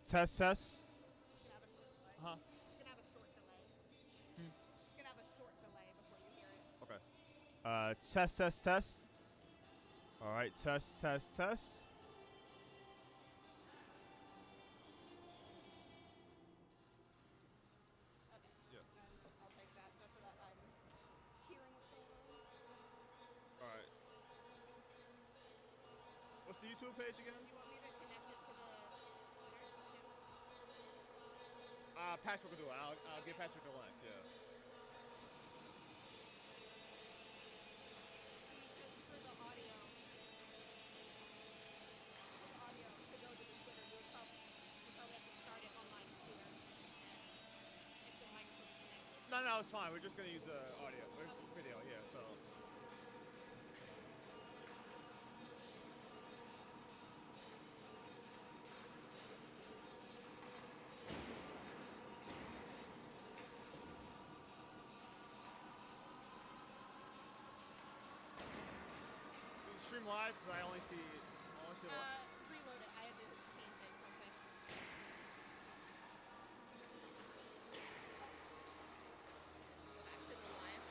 Test, test. It's gonna have a short delay. Huh? It's gonna have a short delay. It's gonna have a short delay before you hear it. Okay. Test, test, test. All right, test, test, test. Okay. Yeah. I'll take that just so that I'm hearing what's going on. All right. What's the YouTube page again? Do you want me to connect it to the Twitter too? Patrick will do it. I'll give Patrick the link. Yeah. Because for the audio to go to the Twitter, you would probably have to start it on my computer instead if the microphone's connected. No, it's fine. We're just gonna use the audio. There's the video here, so. Stream live because I only see Reload it. I had to change it real quick. Go back to the live.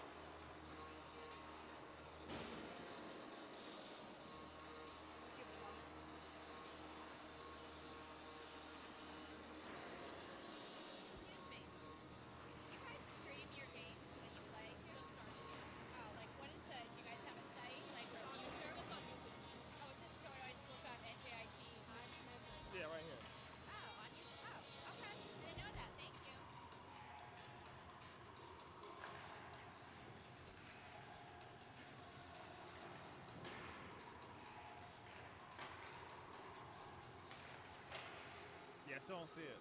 Give it a moment. Excuse me. You guys stream your games that you play? Just started yet. Oh, like what is that? Do you guys have a site? Like on YouTube? It's on YouTube. Oh, it's just go I just look up NJIT. Yeah, right here. Oh, on YouTube. Oh, okay. Didn't know that. Thank you. Yeah, I still don't see it.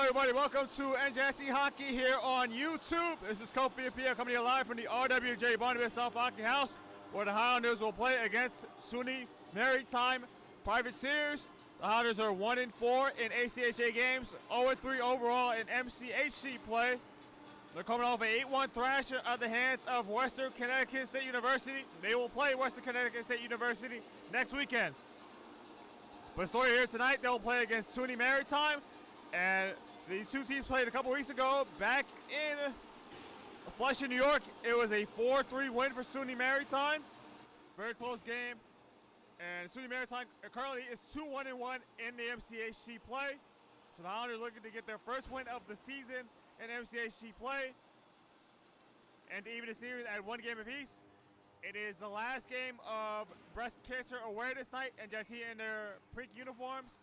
everybody. Welcome to NJIT Hockey here on YouTube. This is Coach VP coming here live from the RWJ Barnabas South Hockey House, where the Highlanders will play against SUNY Maritime Privateers. The Highlanders are 1-4 in ACHA games, 0-3 overall in MCHC play. They're coming off an 8-1 thrasher at the hands of Western Connecticut State University. They will play Western Connecticut State University next weekend. But the story here tonight, they'll play against SUNY Maritime. And these two teams played a couple weeks ago back in Flushing, New York. It was a 4-3 win for SUNY Maritime. Very close game. And SUNY Maritime currently is 2-1-1 in the MCHC play. So the Highlanders looking to get their first win of the season in MCHC play. And to even the series at 1 game apiece. It is the last game of Breast Cancer Awareness Night and NJIT in their pink uniforms.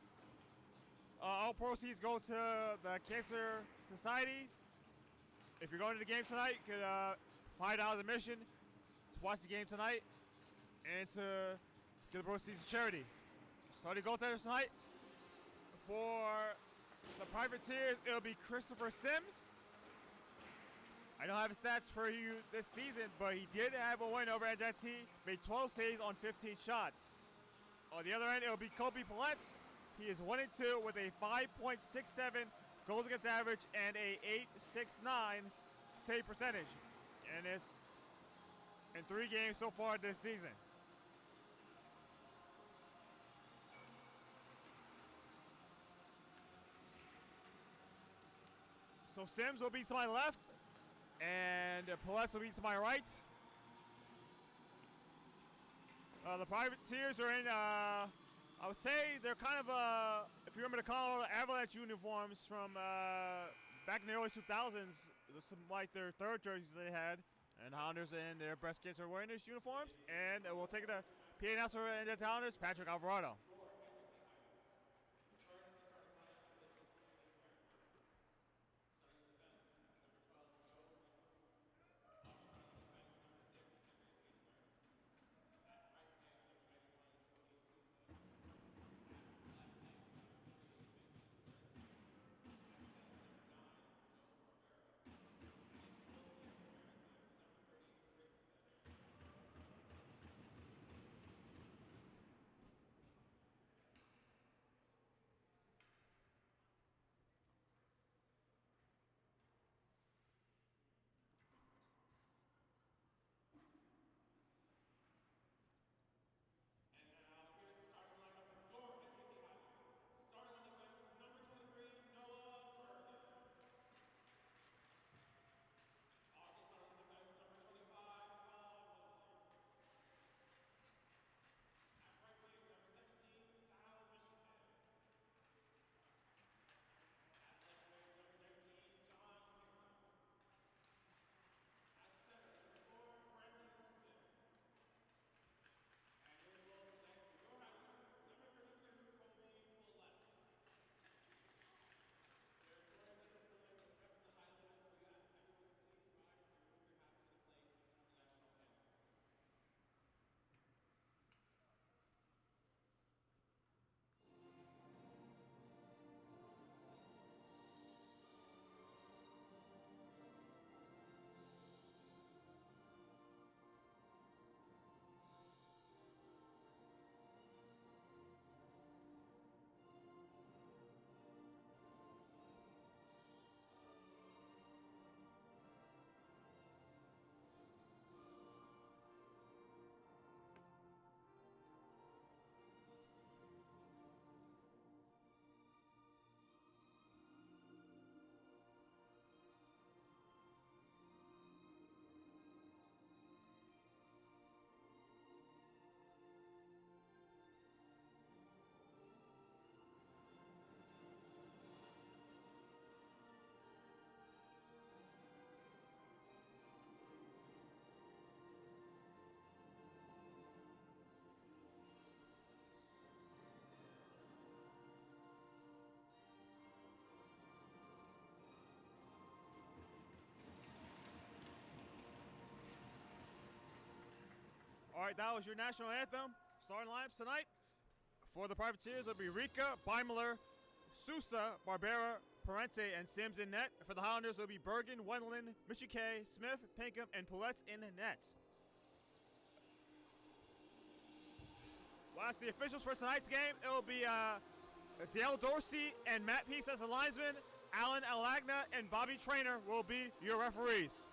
All proceeds go to the Cancer Society. If you're going to the game tonight, you could $5 admission to watch the game tonight and to get the proceeds to charity. Starting goaltenders tonight for the Privateers, it'll be Christopher Sims. I don't have his stats for you this season, but he did have a win over NJIT, made 12 saves on 15 shots. On the other end, it'll be Kobe Paletz. He is 1-2 with a 5.67 goals against average and a .869 save percentage. And it's in 3 games so far this season. So Sims will be to my left, and Paletz will be to my right. The Privateers are in, I would say they're kind of, if you remember the Colorado Avalanche uniforms from back in the early 2000s, some like their third jerseys they had, and Highlanders in their Breast Cancer Awareness uniforms. And we'll take it to PA announcer and the Highlanders, Patrick Alvarado. All right, that was your national anthem. Starting lineups tonight for the Privateers will be Rika, Beimler, Sousa, Barbera, Parente, and Sims in net. For the Highlanders, it will be Bergen, Wendland, Michike, Smith, Pinkham, and Pouletz in net. Last, the officials for tonight's game, it will be Dale Dorsey and Matt Peace as the linesmen. Alan Alagna and Bobby Trainer will be your referees.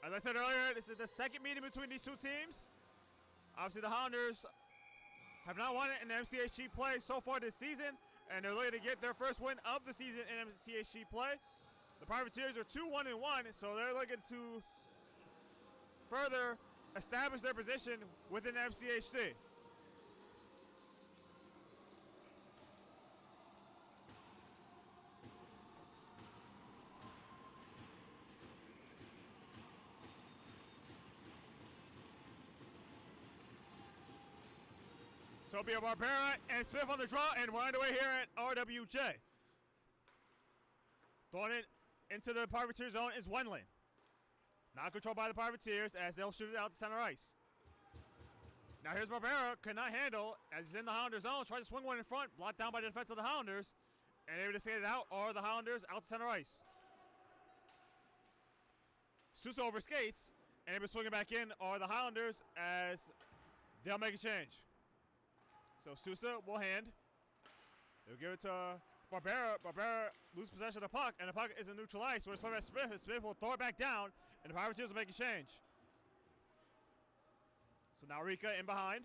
As I said earlier, this is the second meeting between these two teams. Obviously, the Highlanders have not won it in MCHG play so far this season, and they're looking to get their first win of the season in MCHG play. The Privateers are 2-1-1, so they're looking to further establish their position within MCHC. So it'll be a Barbera and Smith on the draw, and we're underway here at RWJ. Throwing it into the Privateer zone is Wendland. Not controlled by the Privateers as they'll shoot it out to center ice. Now here's Barbera, could not handle as he's in the Highlander zone, tries to swing one in front, blocked down by the defense of the Highlanders, and able to skate it out are the Highlanders out to center ice. Sousa overskates, and able to swing it back in are the Highlanders as they'll make a change. So Sousa will hand. They'll give it to Barbera. Barbera loses possession of the puck, and the puck is in neutral ice. So it's played by Smith, and Smith will throw it back down, and the Privateers will make a change. So now Rika in behind.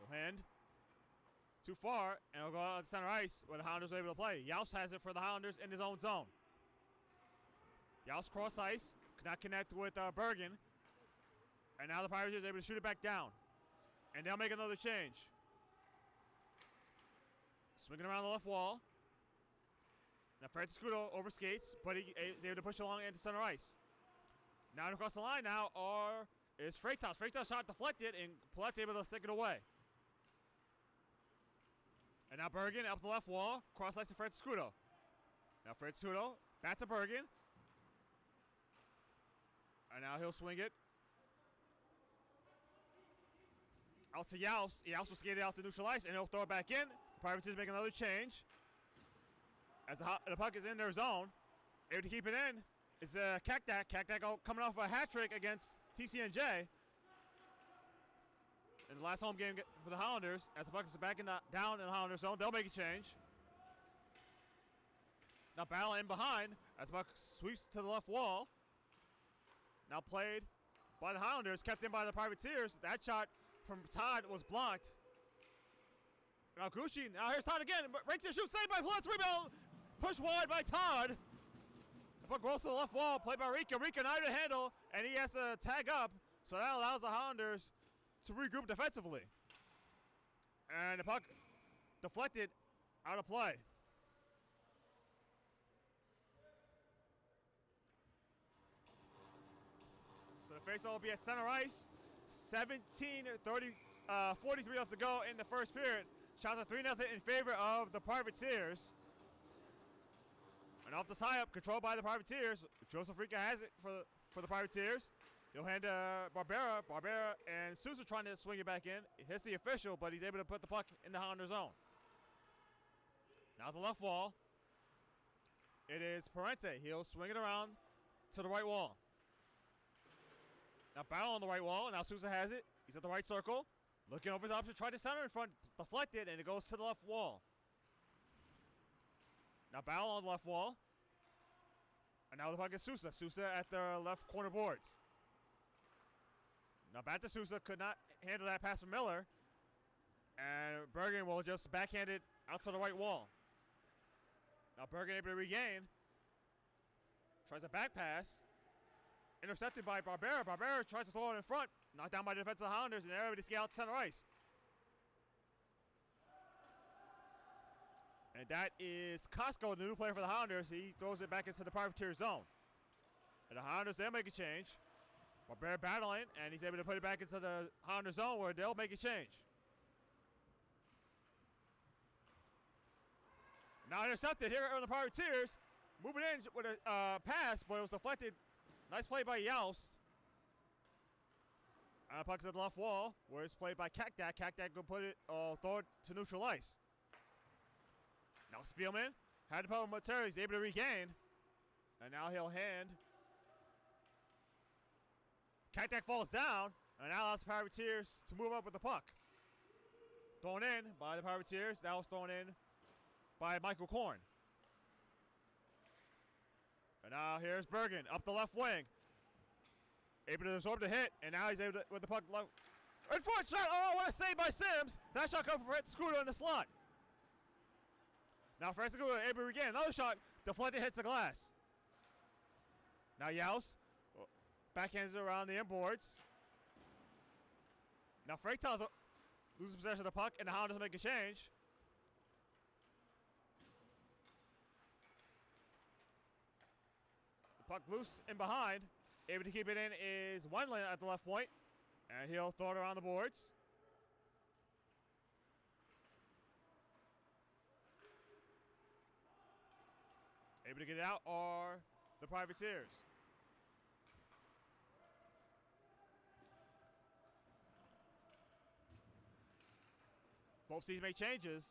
Will hand. Too far, and it'll go out to center ice where the Highlanders are able to play. Yaus has it for the Highlanders in his own zone. Yaus cross ice, could not connect with Bergen. And now the Privateers are able to shoot it back down. And they'll make another change. Swinging around the left wall. Now Franciscudo overskates, but he is able to push along into center ice. Now across the line now is Freitas. Freitas shot deflected, and Poulet's able to stick it away. And now Bergen up the left wall, cross ice to Franciscudo. Now Franciscudo back to Bergen. And now he'll swing it out to Yaus. Yaus will skate it out to neutral ice, and he'll throw it back in. The Privateers make another change. As the puck is in their zone, able to keep it in is Kakdak. Kakdak coming off a hat trick against TCNJ. In the last home game for the Highlanders, as the puck is back down in the Highlanders zone, they'll make a change. Now battle in behind as the puck sweeps to the left wall. Now played by the Highlanders, kept in by the Privateers. That shot from Todd was blocked. Now Gucci, now here's Todd again. Breaks the shoot, saved by Pouletz, rebound. Pushed wide by Todd. The puck rolls to the left wall, played by Rika. Rika not able to handle, and he has to tag up. So that allows the Highlanders to regroup defensively. And the puck deflected out of play. So the faceoff will be at center ice. 43 left to go in the first period. Shots are 3-0 in favor of the Privateers. And off the tie-up, controlled by the Privateers. Joseph Rika has it for the Privateers. He'll hand to Barbera. Barbera and Sousa trying to swing it back in. It hits the official, but he's able to put the puck in the Highlander zone. Now the left wall. It is Parente. He'll swing it around to the right wall. Now battle on the right wall. Now Sousa has it. He's at the right circle. Looking over his option. Tried to center in front. Deflected, and it goes to the left wall. Now battle on the left wall. And now the puck is Sousa. Sousa at the left corner boards. Now back to Sousa. Could not handle that pass from Miller. And Bergen will just backhand it out to the right wall. Now Bergen able to regain. Tries a back pass. Intercepted by Barbera. Barbera tries to throw it in front. Knocked down by the defensive Highlanders, and they're able to skate out to center ice. And that is Costco, the new player for the Highlanders. He throws it back into the Privateer zone. And the Highlanders, they'll make a change. Barbera battling, and he's able to put it back into the Highlander zone where they'll make a change. Now intercepted here on the Privateers. Moving in with a pass, but it was deflected. Nice play by Yaus. Puck's at the left wall, where it's played by Cactac. Cactac will put it, throw it to neutral ice. Now Spielman had the power momentarily. He's able to regain. And now he'll hand. Cactac falls down, and now allows the Privateers to move up with the puck. Thrown in by the Privateers. That was thrown in by Michael Korn. And now here's Bergen up the left wing. Able to absorb the hit, and now he's able to, with the puck low. In front shot, oh, what a save by Sims. That shot comes from Fred Scooter in the slot. Now Fred Scooter able to regain another shot, deflected, hits the glass. Now Yaus backhands it around the inboards. Now Freitas loses possession of the puck, and the Hounders make a change. The puck loose in behind. Able to keep it in is Wendland at the left point, and he'll throw it around the boards. Able to get it out are the Privateers. Both teams make changes.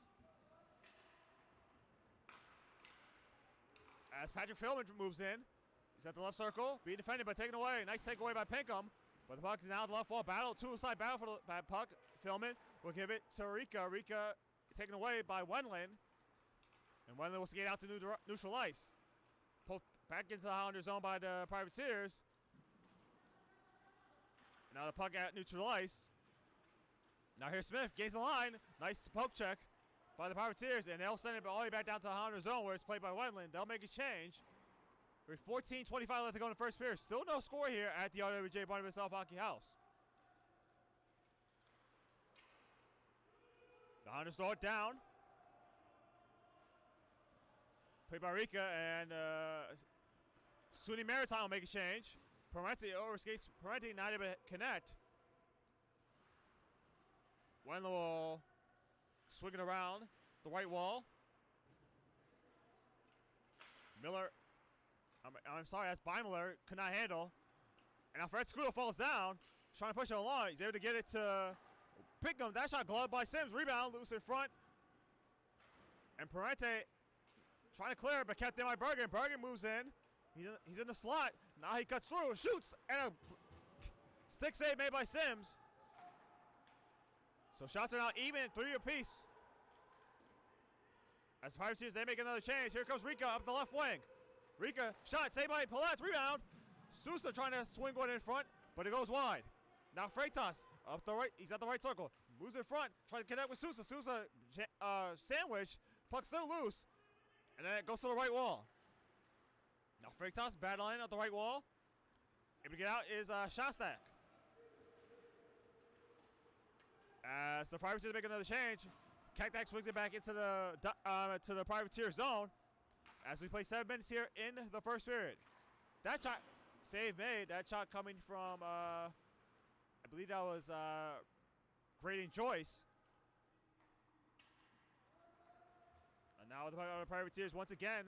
As Patrick Philman moves in. He's at the left circle, being defended but taken away. Nice takeaway by Pinkham. But the puck is now at the left wall. Battle, two-side battle for the puck. Philman will give it to Rika. Rika taken away by Wendland. And Wendland will skate out to neutral ice. Poked back into the Highlander zone by the Privateers. Now the puck at neutral ice. Now here's Smith, gains the line. Nice poke check by the Privateers. And they'll send it all the way back down to the Highlander zone where it's played by Wendland. They'll make a change. With 14:25 left to go in the first period. Still no score here at the RWJ Barnabas South Hockey House. The Hunters throw it down. Played by Rika, and SUNY Maritime will make a change. Parenti overskates Parenti, not able to connect. Wendland will swing it around the right wall. Miller. I'm sorry, that's Beimler, could not handle. And now Fred Scudo falls down, trying to push it along. He's able to get it to Pinkham. That shot gloved by Sims. Rebound, loose in front. And Parente trying to clear, but kept in by Bergen. Bergen moves in. He's in the slot. Now he cuts through, shoots, and a stick save made by Sims. So shots are now even, 3 apiece. As the Pirates, they make another change. Here comes Rika up the left wing. Rika, shot, saved by Palatz, rebound. Sousa trying to swing one in front, but it goes wide. Now Freitas up the right, he's at the right circle. Moves in front, trying to connect with Sousa. Sousa sandwich, puck still loose, and then it goes to the right wall. Now Freitas battling at the right wall. Able to get out is Shostak. As the Privateers make another change, Cactac swings it back into the Privateer zone. As we play 7 minutes here in the first period. That shot, save made. That shot coming from, I believe that was Graydon Joyce. And now the Privateers once again.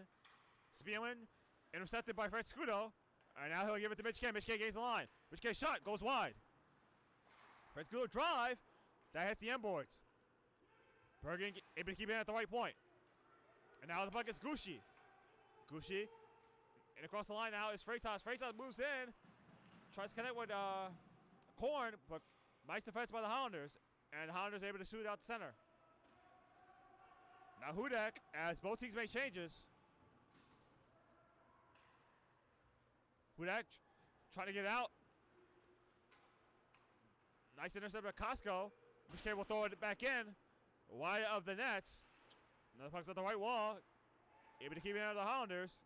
Spielman intercepted by Fred Scudo. And now he'll give it to Mitch K. Mitch K gains the line. Mitch K shot goes wide. Fred Scudo drive. That hits the inboards. Bergen able to keep it at the right point. And now the puck is Gushi. Gushi, and across the line now is Freitas. Freitas moves in, tries to connect with Korn, but nice defense by the Highlanders, and the Highlanders able to shoot out the center. Now Hudek, as both teams make changes. Hudek trying to get out. Nice intercept by Costco. Mishke will throw it back in, wide of the net. Another puck's at the right wall. Able to keep it out of the Highlanders.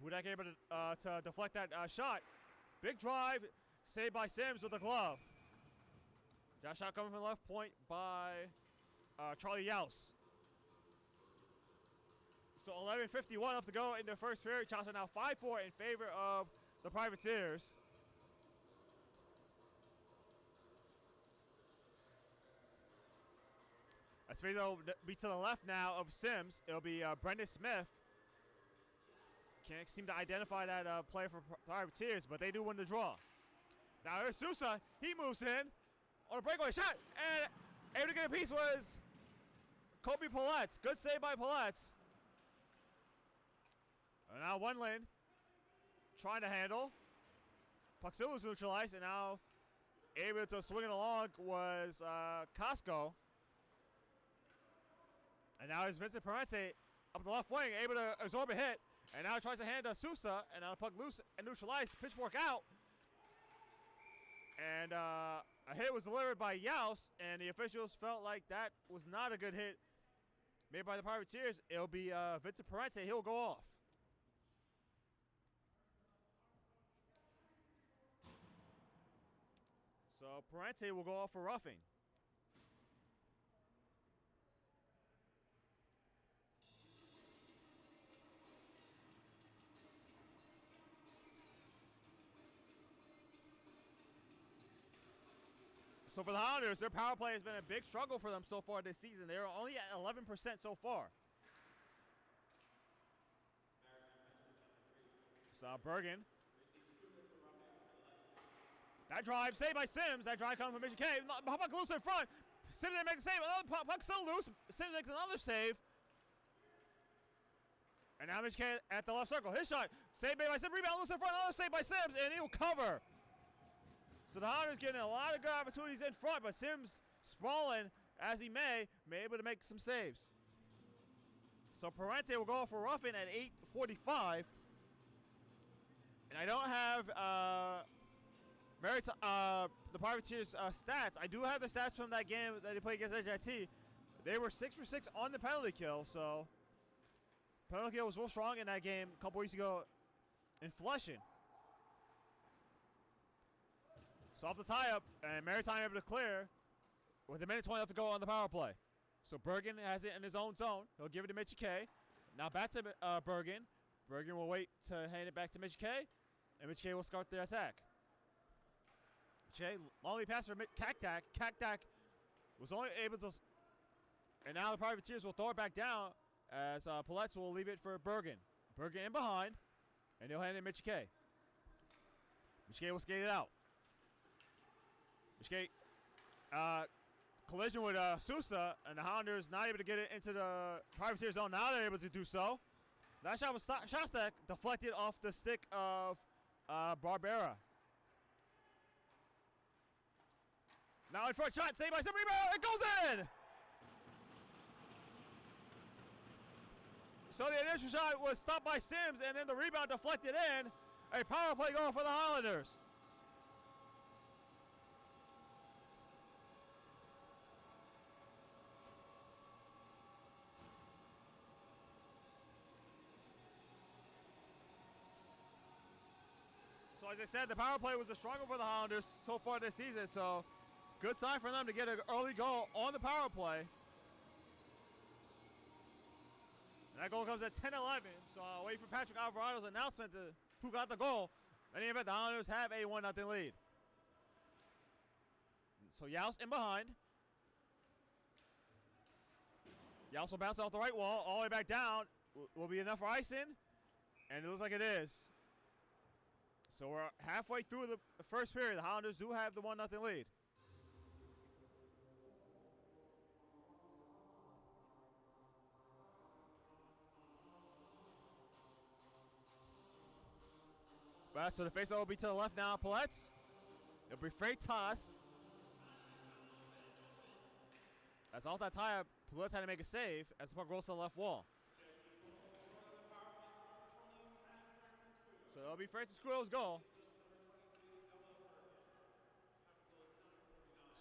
Hudak able to deflect that shot. Big drive, saved by Sims with a glove. That shot coming from the left point by Charlie Yaus. So 11:51 left to go in the first period. Shots are now 5-4 in favor of the Privateers. As Fazo will be to the left now of Sims, it'll be Brendan Smith. Can't seem to identify that player for Privateers, but they do win the draw. Now here's Sousa. He moves in on a breakaway shot, and able to get a piece was Kobe Paulette. Good save by Paulette. And now one lane trying to handle. Puck still was neutralized, and now able to swing it along was Costco. And now it's Vincent Parente up the left wing, able to absorb a hit. And now tries to hand to Sousa, and now the puck loose and neutralized. Pitchfork out. And a hit was delivered by Yaus, and the officials felt like that was not a good hit made by the Privateers. It'll be Vincent Parente. He'll go off. So Parente will go off for roughing. So for the Highlanders, their power play has been a big struggle for them so far this season. They're only at 11% so far. So Bergen. That drive saved by Sims. That drive coming from Mission K. Puck loose in front. Sims didn't make the save. Another puck still loose. Sims makes another save. And now Mission K at the left circle. His shot. Saved by Sims. Rebound loose in front. Another save by Sims. And he'll cover. So the Highlanders getting a lot of good opportunities in front, but Sims sprawling as he may able to make some saves. So Parente will go for roughing at 8:45. And I don't have the Privateers stats. I do have the stats from that game that they played against NJIT. They were 6 for 6 on the penalty kill, so penalty kill was real strong in that game a couple weeks ago in Flushing. So off the tie-up, and Maritime able to clear with a minute 20 left to go on the power play. So Bergen has it in his own zone. He'll give it to Mitchie K. Now back to Bergen. Bergen will wait to hand it back to Mitchie K. And Mitchie K will start the attack. Mitchie K, long pass for Cactac. Cactac was only able to... And now the Privateers will throw it back down as Paulette will leave it for Bergen. Bergen in behind. And he'll hand it to Mitchie K. Mitchie K will skate it out. Mitchie K, collision with Sousa, and the Highlanders not able to get it into the Privateer zone. Now they're able to do so. That shot was shot stack deflected off the stick of Barbera. Now in front shot, saved by some rebound. It goes in. So the initial shot was stopped by Sims, and then the rebound deflected in. A power play going for the Highlanders. So as I said, the power play was a struggle for the Highlanders so far this season. So good sign for them to get an early goal on the power play. And that goal comes at 10-11. So I'll wait for Patrick Alvarado's announcement to who got the goal. In any event, the Highlanders have a 1-0 lead. So Yaus in behind. Yaus will bounce off the right wall all the way back down. Will be enough for icing. And it looks like it is. So we're halfway through the first period. The Highlanders do have the 1-0 lead. So the face-off will be to the left now, Paulette. It'll be Freitas. As off that tie-up, Paulette had to make a save as the puck rolls to the left wall. So it'll be Francis Squill's goal.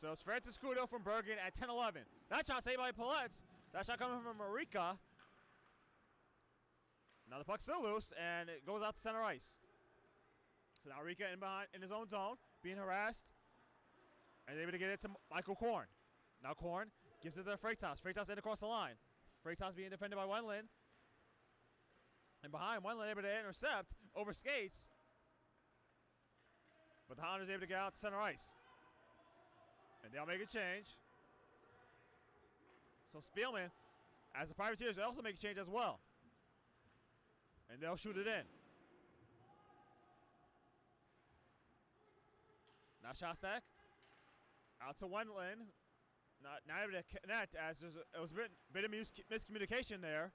So it's Francis Scudo from Bergen at 10-11. That shot saved by Paulette. That shot coming from Marika. Now the puck's still loose, and it goes out to center ice. So now Rika in behind in his own zone, being harassed, and able to get it to Michael Korn. Now Korn gives it to Freitas. Freitas in across the line. Freitas being defended by Wendland. And behind, Wendland able to intercept over skates. But the Highlanders able to get out to center ice. And they'll make a change. So Spielman, as the Privateers, they also make a change as well. And they'll shoot it in. Now Shostak out to Wendland. Not able to connect as it was a bit of miscommunication there.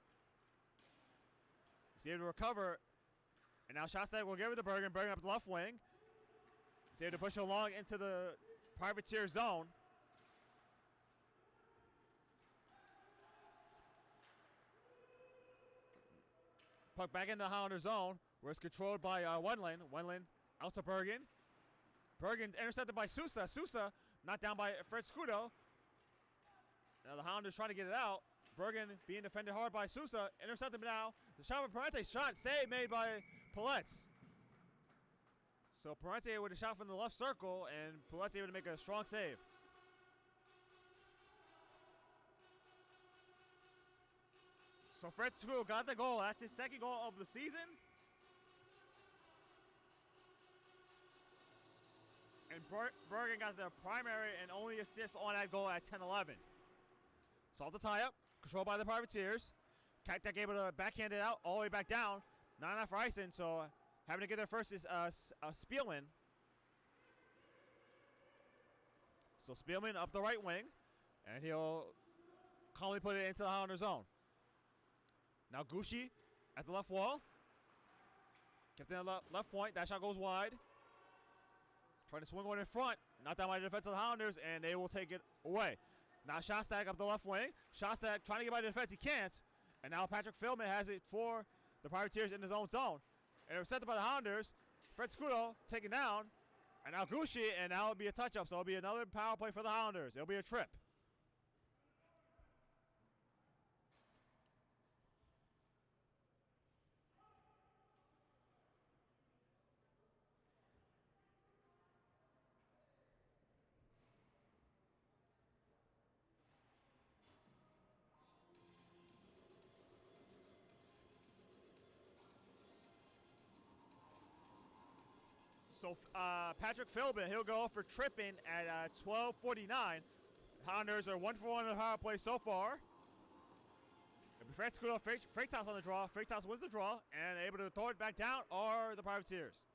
He's able to recover. And now Shostak will give it to Bergen. Bergen up the left wing. He's able to push it along into the privateer zone. Puck back into the Highlander zone, where it's controlled by Wendland. Wendland out to Bergen. Bergen intercepted by Sousa. Sousa knocked down by Fred Scudo. Now the Highlanders trying to get it out. Bergen being defended hard by Sousa. Intercepted now. The shot of Parente. Shot save made by Pallets. So Parente with a shot from the left circle, and Pallets able to make a strong save. So Fred Scudo got the goal. That's his second goal of the season. And Bergen got the primary and only assist on that goal at 10-11. So off the tie-up, controlled by the Privateers. Kaktak able to backhand it out all the way back down. Not enough for icing, so having to get there first is Spielman. So Spielman up the right wing, and he'll calmly put it into the Highlander zone. Now Gucci at the left wall. Kept in the left point. That shot goes wide. Trying to swing one in front. Not down by the defense of the Highlanders, and they will take it away. Now Shostak up the left wing. Shostak trying to get by the defense. He can't. And now Patrick Philman has it for the Privateers in his own zone. And it was set up by the Highlanders. Fred Scudo taken down. And now Gucci, and now it'll be a touch-up. So it'll be another power play for the Highlanders. It'll be a trip. So Patrick Philbin, he'll go for tripping at 12:49. Highlanders are 1 for 1 in the power play so far. Fred Scudo, Freitas on the draw. Freitas wins the draw and able to throw it back down are the Privateers.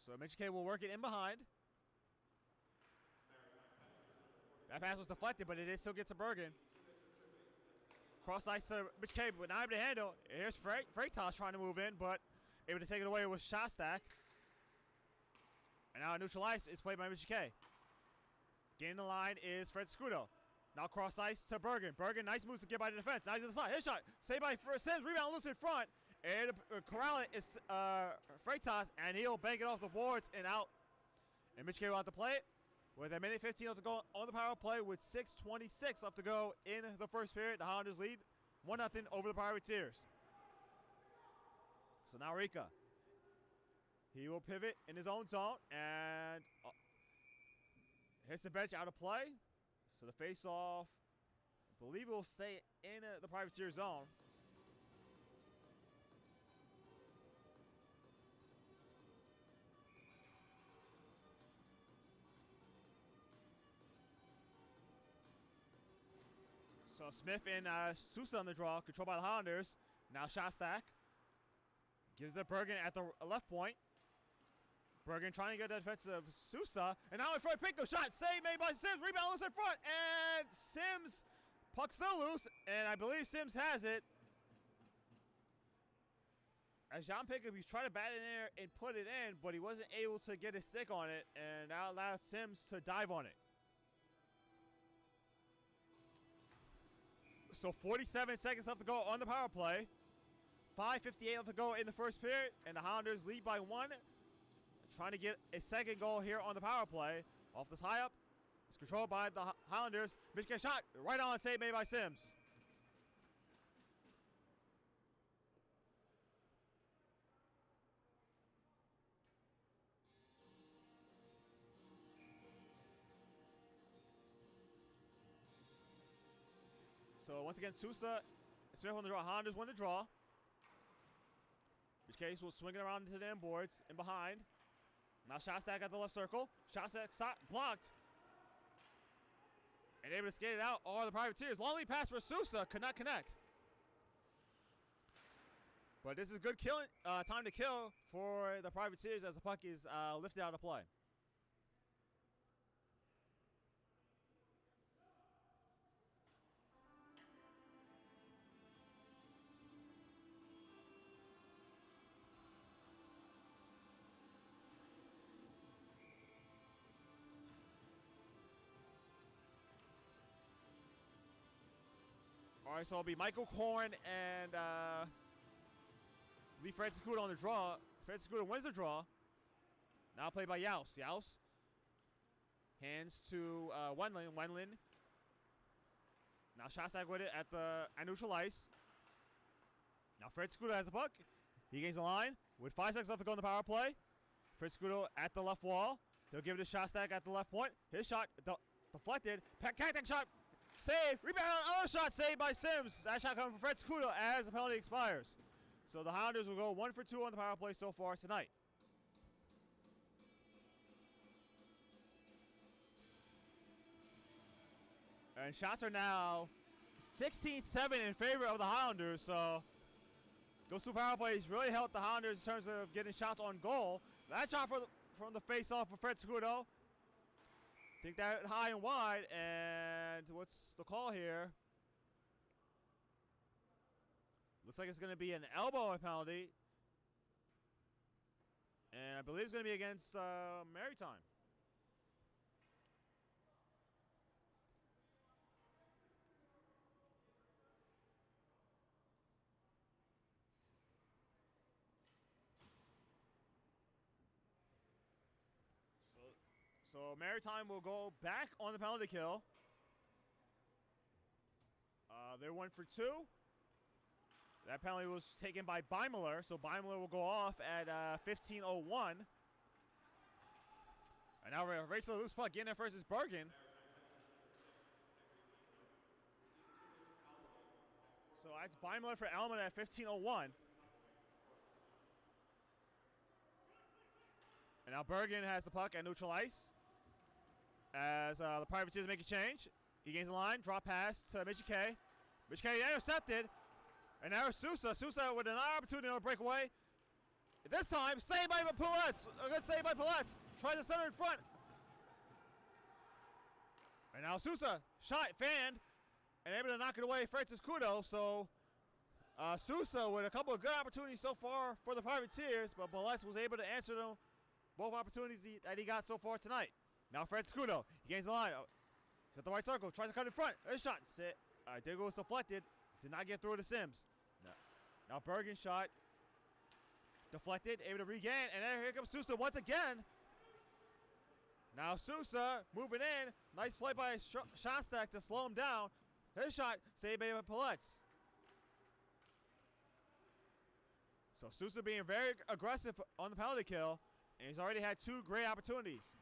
So Mitch K will work it in behind. That pass was deflected, but it still gets to Bergen. Cross ice to Mitch K, but not able to handle. Here's Freitas trying to move in, but able to take it away with Shostak. And now neutral ice is played by Mitch K. Gaining the line is Fred Scudo. Now cross ice to Bergen. Bergen, nice moves to get by the defense. Nice to the side. His shot. Saved by Sims. Rebound loose in front. And corral it is Freitas, and he'll bank it off the boards and out. And Mitch K will have to play it. With a minute 15 left to go on the power play with 6:26 left to go in the first period. The Highlanders lead 1-0 over the Privateers. So now Rika. He will pivot in his own zone and hits the bench out of play. So the face-off, I believe, will stay in the Privateer zone. So Smith and Sousa on the draw, controlled by the Highlanders. Now Shostak gives it to Bergen at the left point. Bergen trying to get the defensive Sousa. And now in front, pick the shot. Save made by Sims. Rebound loose in front. And Sims, puck still loose. And I believe Sims has it. As Jean Pickup, he's trying to bat in there and put it in, but he wasn't able to get his stick on it. And that allowed Sims to dive on it. So 47 seconds left to go on the power play. 5:58 left to go in the first period, and the Highlanders lead by 1. Trying to get a second goal here on the power play. Off the tie-up. It's controlled by the Highlanders. Michigan shot right on, save made by Sims. So once again, Sousa, Smith on the draw. Highlanders won the draw. In which case, we'll swing it around into the end boards and behind. Now Shostak at the left circle. Shostak blocked. And able to skate it out are the Privateers. Long lead pass for Sousa, could not connect. But this is good time to kill for the Privateers as the puck is lifted out of play. All right, so it'll be Michael Korn and Lee Franciscudo on the draw. Franciscudo wins the draw. Now played by Yaus. Yaus hands to Wenlin. Wenlin now shot stack with it at neutral ice. Now Franciscudo has the puck. He gains the line with 5 seconds left to go in the power play. Franciscudo at the left wall. He'll give it a shot stack at the left point. His shot deflected. Cactic shot. Save, rebound, other shot saved by Sims. That shot coming from Franciscudo as the penalty expires. So the Highlanders will go 1 for 2 on the power play so far tonight. And shots are now 16-7 in favor of the Highlanders. So those 2 power plays really helped the Highlanders in terms of getting shots on goal. That shot from the face-off for Franciscudo. Take that high and wide, and what's the call here? Looks like it's going to be an elbow penalty. And I believe it's going to be against Maritime. So Maritime will go back on the penalty kill. They're 1 for 2. That penalty was taken by Beimler, so Beimler will go off at 15:01. And now we're race to the loose puck. Getting there first is Bergen. So that's Beimler for Elman at 15:01. And now Bergen has the puck at neutral ice. As the Privateers make a change. He gains the line, drop pass to Mitchie K. Mitchie K intercepted. And now Sousa. Sousa with an opportunity to break away. This time, saved by Pouletz. A good save by Pouletz. Tries to center in front. And now Sousa, shot, fanned, and able to knock it away Franciscudo. So Sousa with a couple of good opportunities so far for the Privateers, but Pouletz was able to answer them both opportunities that he got so far tonight. Now Franciscudo, he gains the line. He's at the right circle, tries to cut in front. His shot, sit. There goes deflected. Did not get through to Sims. Now Bergen shot, deflected, able to regain, and then here comes Sousa once again. Now Sousa moving in. Nice play by Shostak to slow him down. His shot, saved by Pouletz. So Sousa being very aggressive on the penalty kill, and he's already had 2 great opportunities.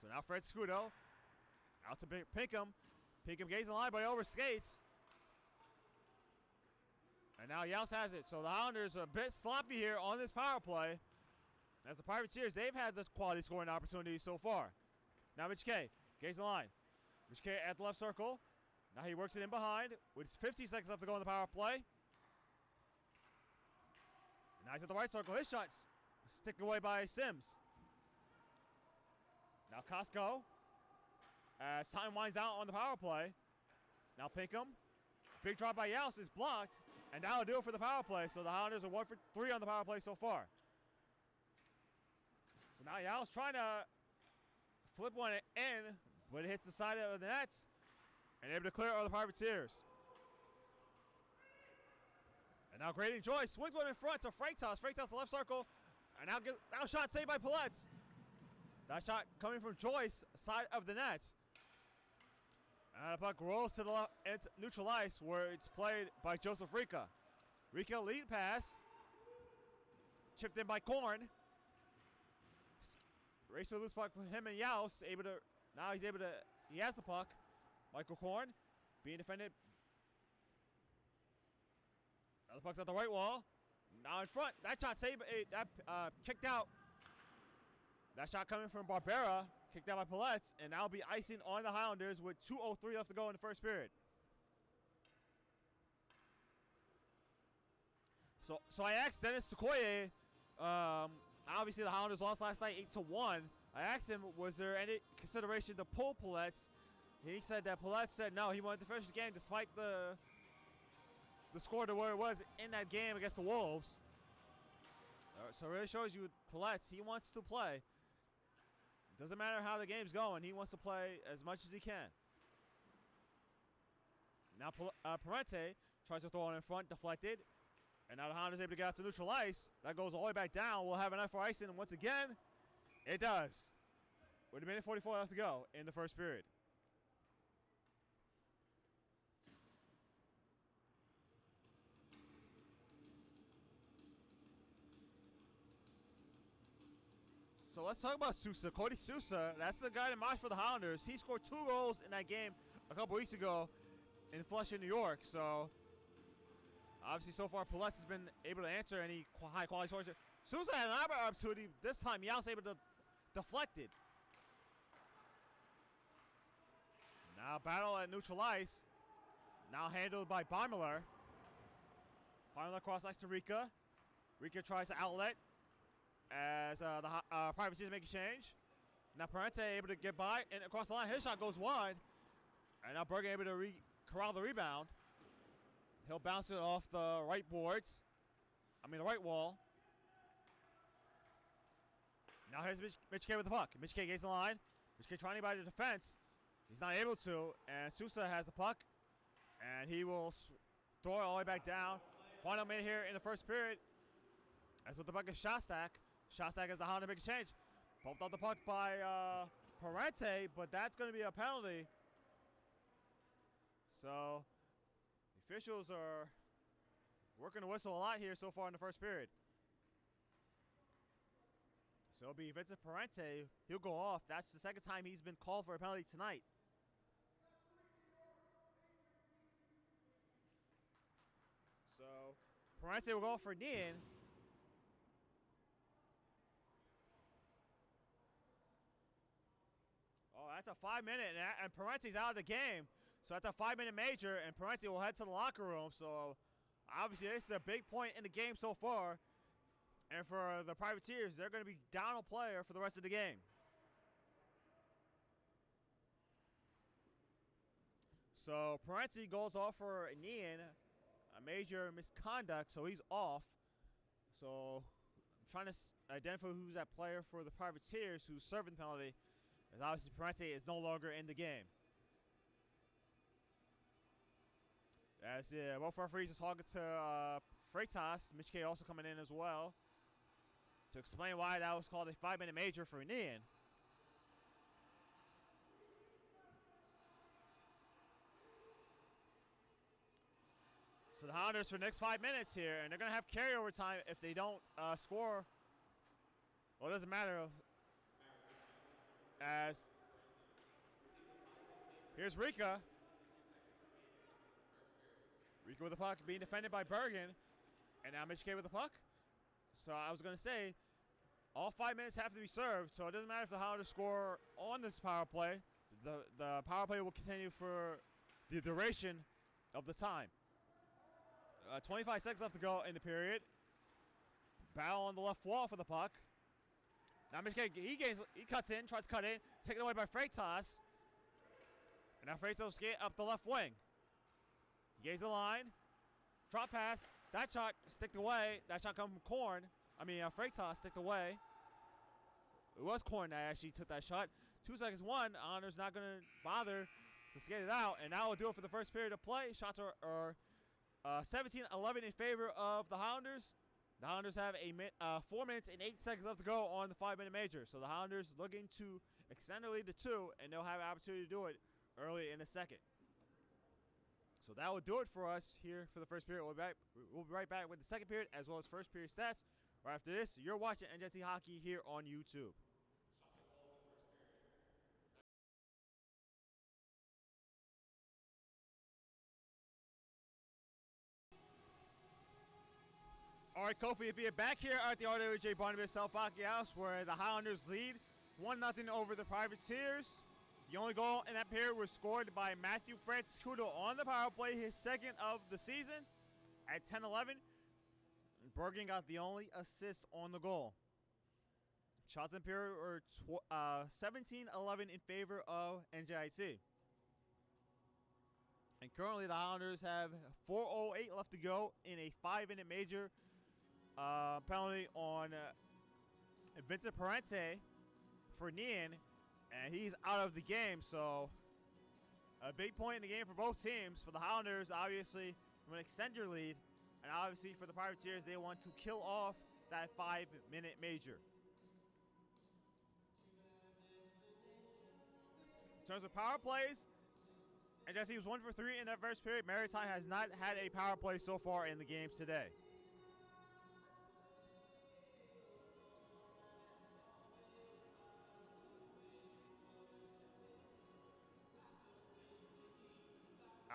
So now Franciscudo out to Pinkham. Pinkham gains the line, but he overskates. And now Yaus has it. So the Highlanders are a bit sloppy here on this power play. As the Privateers, they've had the quality scoring opportunities so far. Now Mitch K gains the line. Mitch K at the left circle. Now he works it in behind with 50 seconds left to go in the power play. And now he's at the right circle. His shot's sticked away by Sims. Now Costco, as time winds out on the power play. Now Pinkham, big drop by Yaus is blocked, and that'll do it for the power play. So the Highlanders are 1 for 3 on the power play so far. So now Yaus trying to flip one in, but it hits the side of the nets, and able to clear all the Privateers. And now Grady Joyce swings one in front to Freitas. Freitas the left circle, and now shot saved by Pouletz. That shot coming from Joyce, side of the net. And the puck rolls to the left into neutral ice where it's played by Joseph Rica. Rica lead pass. Chipped in by Korn. Race to the loose puck for him and Yaus. He has the puck. Michael Korn being defended. Now the puck's at the right wall. Now in front. That shot saved. Kicked out. That shot coming from Barbera, kicked out by Pouletz, and now be icing on the Highlanders with 2:03 left to go in the first period. So I asked Dennis Sequoia, obviously the Highlanders lost last night 8-1. I asked him, was there any consideration to pull Poulet's? He said that Poulet said no, he wanted to finish the game despite the score to where it was in that game against the Wolves. So it really shows you Poulet, he wants to play. Doesn't matter how the game's going, he wants to play as much as he can. Now Parente tries to throw it in front, deflected. And now the Highlanders able to get out to neutral ice. That goes all the way back down. We'll have enough for icing, and once again, it does. With a minute 44 left to go in the first period. So let's talk about Sousa. Cody Sousa, that's the guy that marched for the Highlanders. He scored 2 goals in that game a couple weeks ago in Flushing, New York. So obviously, so far, Poulet has been able to answer any high-quality scores. Sousa had another opportunity. This time, he was able to deflect it. Now, battle at neutral ice. Now handled by Barmiller. Barmiller cross ice to Rika. Rika tries to outlet as the Private Seas make a change. Now, Parente able to get by and across the line. His shot goes wide. And now Bergen able to corral the rebound. He'll bounce it off the right boards. The right wall. Now here's Mitch K with the puck. Mitch K gets the line. Mitch K trying to buy the defense. He's not able to. And Sousa has the puck. And he will throw it all the way back down. Final minute here in the first period. As with the puck is Shostak. Shostak has the Honda make a change. Bumped off the puck by Parente, but that's going to be a penalty. So the officials are working the whistle a lot here so far in the first period. So it'll be Vincent Parente. He'll go off. That's the second time he's been called for a penalty tonight. So Parente will go for Nian. Oh, that's a 5-minute, and Parente's out of the game. So that's a 5-minute major, and Parente will head to the locker room. So obviously this is a big point in the game so far. And for the Privateers, they're going to be down a player for the rest of the game. So Parente goes off for Nian, a major misconduct, so he's off. So I'm trying to identify who's that player for the Privateers who's serving the penalty, as obviously Parente is no longer in the game. As both referees are talking to Freitas, Mitch K also coming in as well to explain why that was called a 5-minute major for Nian. So the Highlanders for the next 5 minutes here, and they're going to have carryover time if they don't score. Well, it doesn't matter. As here's Rika. Rika with the puck being defended by Bergen. And now Mitch K with the puck. So I was going to say, all 5 minutes have to be served. So it doesn't matter if the Highlanders score on this power play. The power play will continue for the duration of the time. 25 seconds left to go in the period. Battle on the left wall for the puck. Now Mitch K, he cuts in, tries to cut in, taken away by Freitas. And now Freitas skate up the left wing. He gains the line. Drop pass. That shot sticked away. That shot come from Korn. Freitas sticked away. It was Korn that actually took that shot. 2 seconds, one. Honor's not going to bother to skate it out. And now we'll do it for the first period of play. Shots are 17-11 in favor of the Highlanders. The Highlanders have 4 minutes and 8 seconds left to go on the 5-minute major. So the Highlanders looking to extend their lead to 2, and they'll have an opportunity to do it early in the second. So that will do it for us here for the first period. We'll be right back with the second period as well as first period stats. Right after this, you're watching NJIT Hockey here on YouTube. All right, Kofi, be back here at the RWJ Barnabas South Hockey House where the Highlanders lead 1-0 over the Privateers. The only goal in that period was scored by Matthew Franciscudo on the power play, his second of the season at 10-11. Bergen got the only assist on the goal. Shots in period were 17-11 in favor of NJIT. And currently the Highlanders have 4:08 left to go in a 5-minute major penalty on Vincent Parente for kneeing, and he's out of the game. So a big point in the game for both teams. For the Highlanders, obviously, you want to extend your lead, and obviously for the Privateers, they want to kill off that 5-minute major. In terms of power plays, NJIT was 1 for 3 in that first period. Maritime has not had a power play so far in the game today.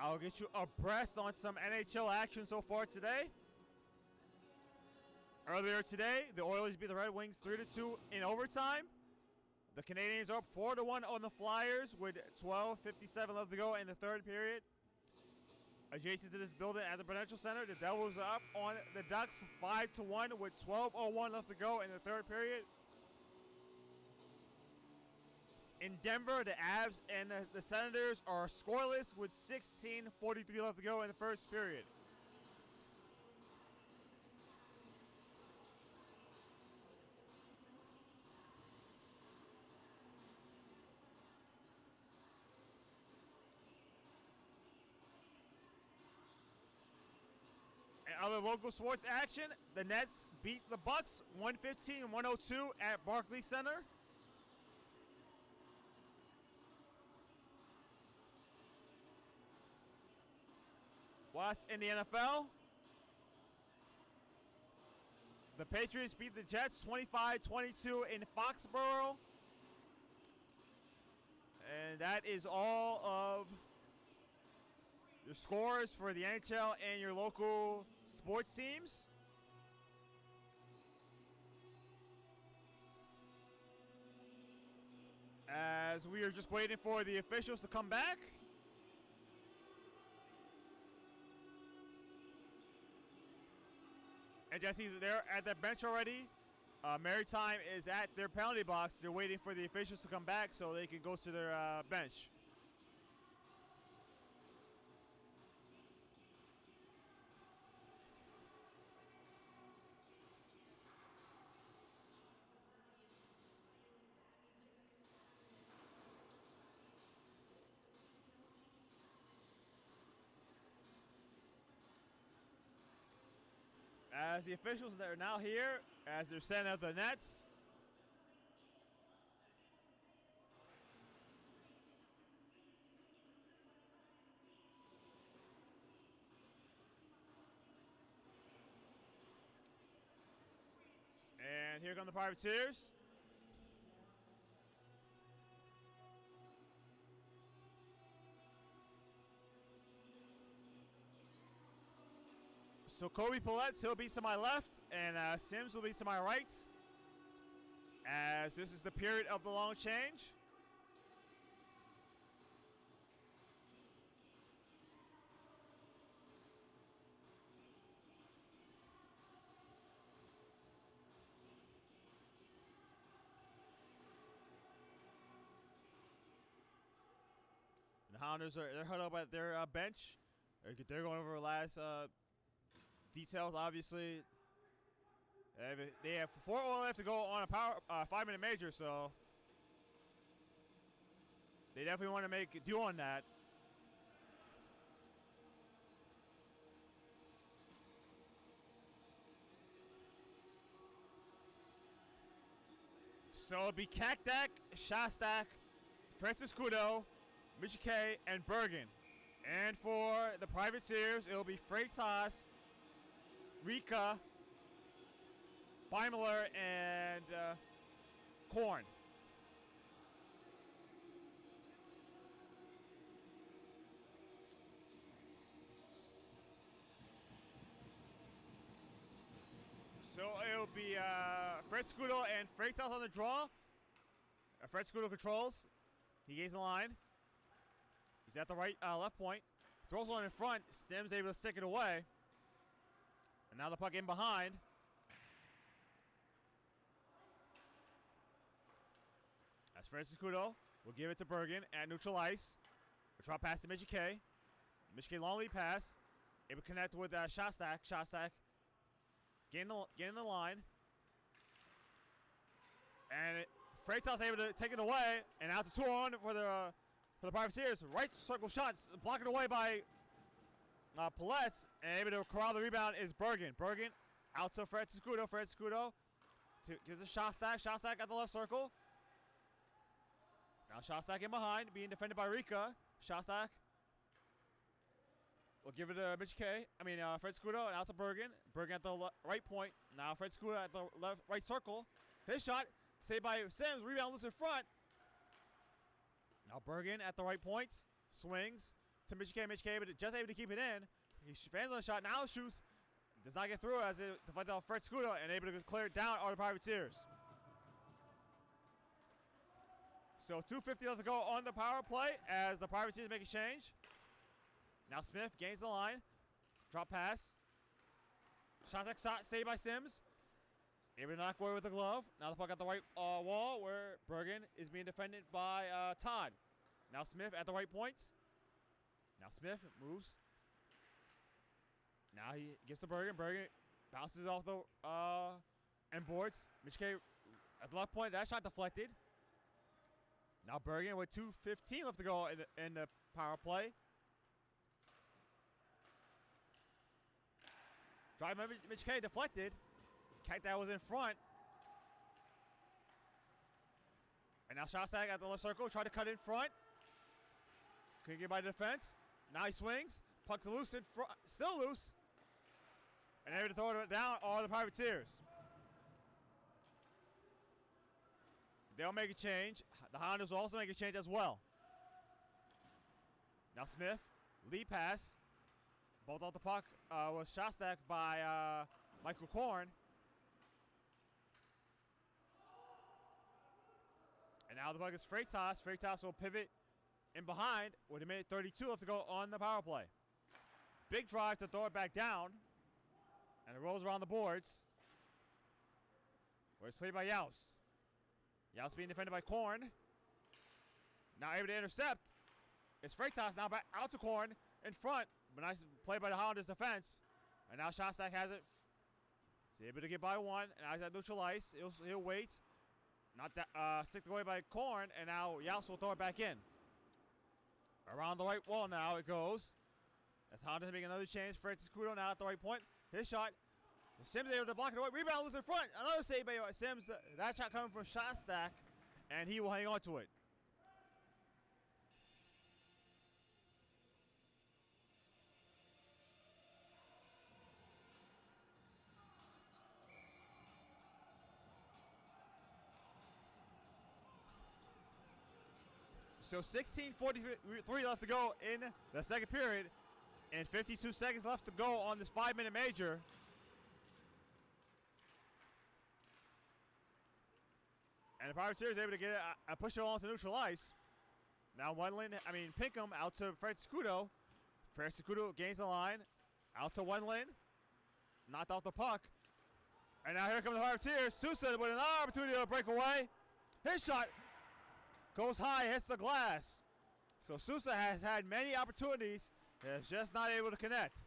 I'll get you abreast on some NHL action so far today. Earlier today, the Oilers beat the Red Wings 3-2 in overtime. The Canadians are up 4-1 on the Flyers with 12:57 left to go in the third period. Adjacent to this building at the Prudential Center, the Devils are up on the Ducks 5-1 with 12:01 left to go in the third period. In Denver, the Avs and the Senators are scoreless with 16:43 left to go in the first period. And other local sports action, the Nets beat the Bucks 115-102 at Barclays Center. Whilst in the NFL, the Patriots beat the Jets 25-22 in Foxborough. And that is all of your scores for the NHL and your local sports teams. As we are just waiting for the officials to come back. And Jesse's there at the bench already. Maritime is at their penalty box. They're waiting for the officials to come back so they can go to their bench. As the officials that are now here, as they're setting up the nets. And here come the Privateers. So Kobe Paulette, he'll be to my left, and Sims will be to my right. As this is the period of the long change. And the Hounders they're huddled up at their bench. They're going over the last details, obviously. They have 4 oil left to go on a 5-minute major, so they definitely want to make do on that. So it'll be Kakdak, Shostak, Francis Kudo, Michike, and Bergen. And for the Privateers, it'll be Freitas, Rika, Beimler, and Korn. So it'll be Fred Scudo and Freitas on the draw. Fred Scudo controls. He gains the line. He's at the left point. Throws one in front. Stim's able to stick it away. And now the puck in behind. As Francis Kudo will give it to Bergen at neutral ice. A drop pass to Mitchie K. Mitchie K long lead pass. Able to connect with Shostak. Shostak getting the line. And Freitas able to take it away. And out to 2-on for the Privateers. Right circle shots blocked away by Pallets. And able to corral the rebound is Bergen. Bergen out to Francis Kudo. Francis Kudo to the Shostak. Shostak at the left circle. Now Shostak in behind, being defended by Rika. Shostak will give it to Mitch K. Fred Scudo and out to Bergen. Bergen at the right point. Now Fred Scudo at the right circle. His shot saved by Sims. Rebound loose in front. Now Bergen at the right point. Swings to Mitch K. Mitch K just able to keep it in. He fans on the shot. Now shoots. Does not get through as it defends off Fred Scudo and able to clear it down are the Privateers. So 2:50 left to go on the power play as the Privateers make a change. Now Smith gains the line. Drop pass. Shot saved by Sims. Able to knock away with the glove. Now the puck at the right wall where Bergen is being defended by Todd. Now Smith at the right point. Now Smith moves. Now he gets to Bergen. Bergen bounces off the and boards. Mitch K at the left point. That shot deflected. Now Bergen with 2:15 left to go in the power play. Drive by Mitch K deflected. That was in front. And now Shostak at the left circle. Tried to cut in front. Couldn't get by the defense. Now he swings. Puck's loose in front. Still loose. And able to throw it down are the Privateers. They'll make a change. The Hondas will also make a change as well. Now Smith, lead pass. Both off the puck was Shostak by Michael Korn. And now the puck is Freitas. Freitas will pivot in behind with 1:32 left to go on the power play. Big drive to throw it back down. And it rolls around the boards. Where it's played by Yaus. Yaus being defended by Korn. Now able to intercept. It's Freitas now back out to Korn in front. But nice play by the Highlanders defense. And now Shostak has it. He's able to get by one. And now he's at neutral ice. He'll wait. Not that sticked away by Korn. And now Yaus will throw it back in. Around the right wall now it goes. As Highlanders make another change. Francis Kudo now at the right point. His shot. Sims able to block it away. Rebound loose in front. Another save by Sims. That shot coming from Shostak. And he will hang on to it. So 16:43 left to go in the second period. And 52 seconds left to go on this 5-minute major. And the Privateers is able to get it, push it along to neutral ice. Now Pinkham out to Francis Scudo. Francis Scudo gains the line. Out to Wendland. Knocked off the puck. And now here come the Privateers. Sousa with an opportunity to break away. His shot goes high, hits the glass. So Sousa has had many opportunities. Is just not able to connect.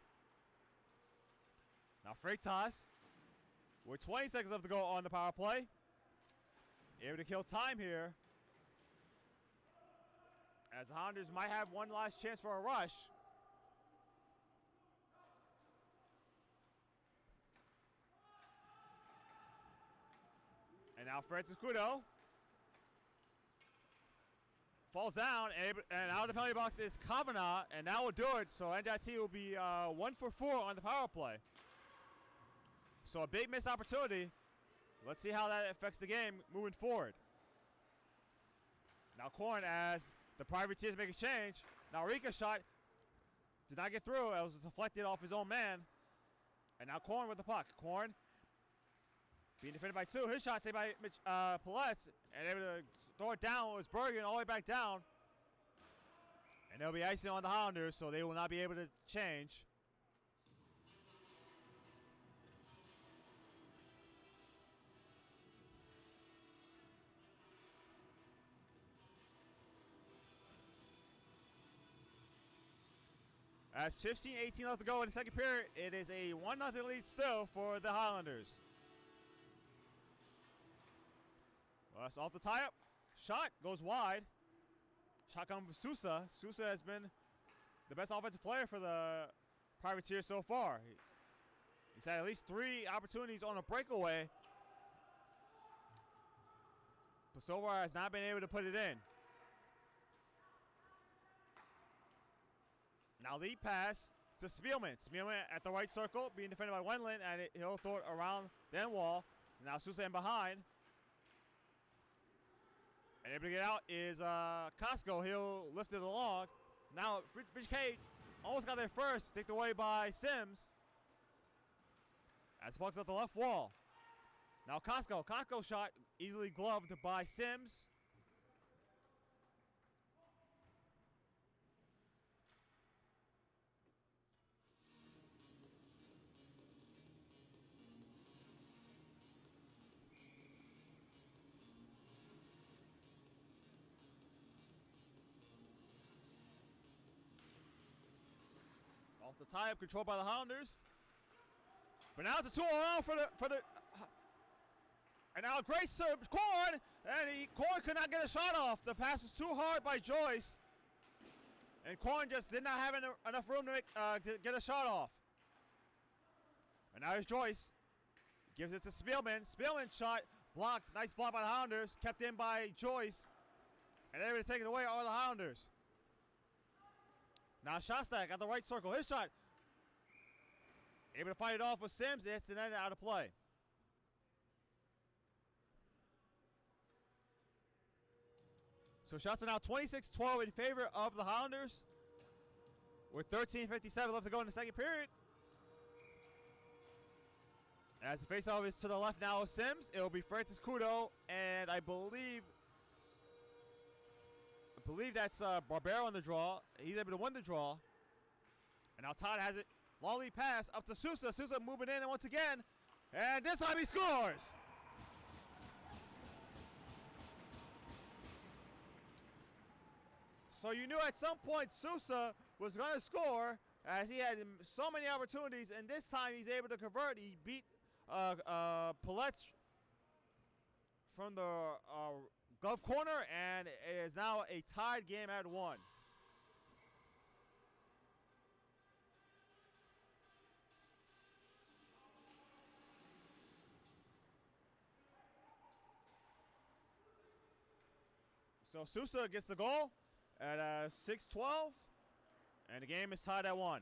Now Freitas with 20 seconds left to go on the power play. Able to kill time here. As the Highlanders might have one last chance for a rush. And now Francis Kudo falls down, and out of the penalty box is Kavanagh, and that will do it. So NJIT will be 1 for 4 on the power play. So a big missed opportunity. Let's see how that affects the game moving forward. Now Korn as the Privateers make a change. Now Rika's shot did not get through. It was deflected off his own man. And now Korn with the puck. Korn being defended by two. His shot saved by Pallets. And able to throw it down was Bergen all the way back down. And they'll be icing on the Highlanders, so they will not be able to change. As 15-18 left to go in the second period, it is a 1-0 lead still for the Highlanders. Well, that's off the tie-up. Shot goes wide. Shot comes from Sousa. Sousa has been the best offensive player for the Privateers so far. He's had at least 3 opportunities on a breakaway, but so far has not been able to put it in. Now lead pass to Spielman. Spielman at the right circle, being defended by Wendland, and he'll throw it around the end wall. Now Sousa in behind. And able to get out is Costco. He'll lift it along. Now Rich Cade almost got there first, taken away by Sims. As pucks at the left wall. Now Costco. Costco shot easily gloved by Sims. Off the tie-up, controlled by the Highlanders. But now it's a 2-on-0 for the and now Grace Korn, and Korn could not get a shot off. The pass was too hard by Joyce, and Korn just did not have enough room to get a shot off. And now here's Joyce, gives it to Spielman. Spielman shot blocked, nice block by the Highlanders, kept in by Joyce, and able to take it away are the Highlanders. Now Shostak at the right circle, his shot. Able to fight it off with Sims, it's an end out of play. So shots are now 26-12 in favor of the Highlanders, with 13:57 left to go in the second period. As the faceoff is to the left now of Sims, it will be Francis Kudo, and I believe that's Barbero on the draw. He's able to win the draw. And now Todd has it. Long lead pass up to Sousa. Sousa moving in, and once again, and this time he scores. So you knew at some point Sousa was going to score, as he had so many opportunities, and this time he's able to convert. He beat Paulette from the glove corner, and it is now a tied game at 1. So Sousa gets the goal at 6-12, and the game is tied at 1.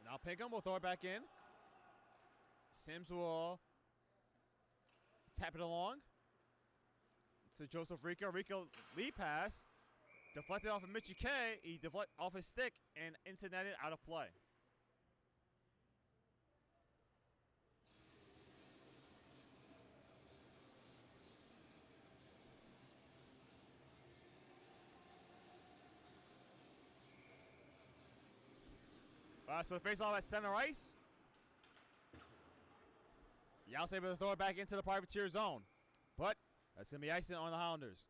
Now Pinkham will throw it back in. Sims will tap it along to Joseph Rico. Rico lead pass, deflected off of Mitchie K. He deflected off his stick and into netted, out of play. So the face-off at center ice. Yaus able to throw it back into the Privateer zone. But that's going to be icing on the Highlanders.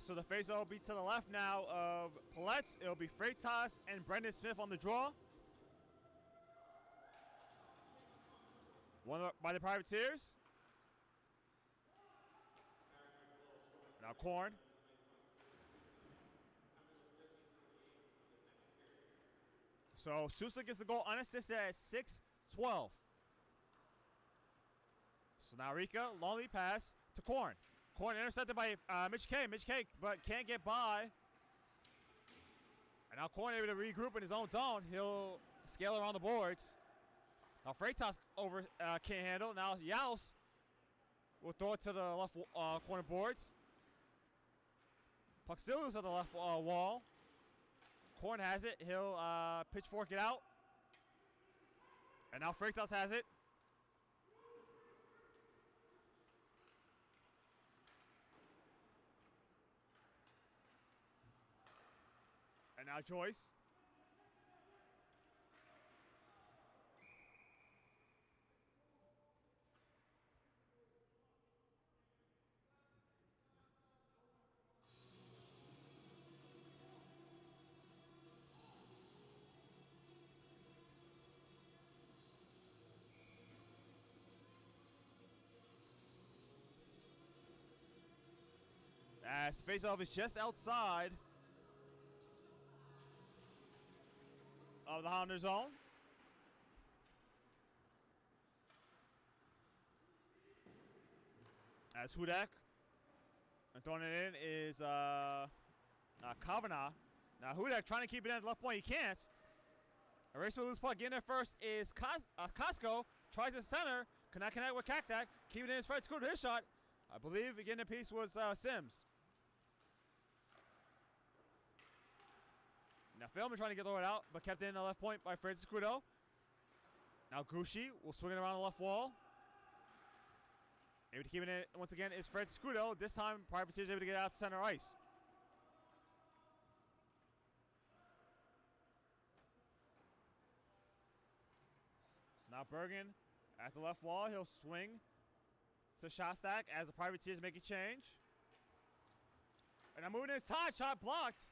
So the face-off will be to the left now of Paulette. It'll be Freitas and Brendan Smith on the draw. Won by the Privateers. Now Korn. So Sousa gets the goal unassisted at 6-12. So now Rika, long lead pass to Korn. Korn intercepted by Mitch K. Mitch K, but can't get by. And now Korn able to regroup in his own zone. He'll scale around the boards. Now Freitas over can't handle. Now Yaus will throw it to the left corner boards. Puck still loose at the left wall. Korn has it. He'll pitchfork it out. And now Freitas has it. now Joyce. As face-off is just outside of the Highlander zone. As Hudak, and throwing it in is Kavanagh. Now Hudak trying to keep it in at the left point. He can't. A race to loose puck. Getting there first is Costco. Tries to center. Cannot connect with Kaktak. Keep it in his Fred Scooter. His shot. I believe getting a piece was Sims. Now Philman trying to get lowered out, but kept in the left point by Fred Scudo. Now Gucci will swing it around the left wall. Able to keep it in once again is Fred Scudo. This time Private Sears able to get out to center ice. So now Bergen at the left wall. He'll swing to Shostak as the Privateers make a change. And now moving his time, shot blocked.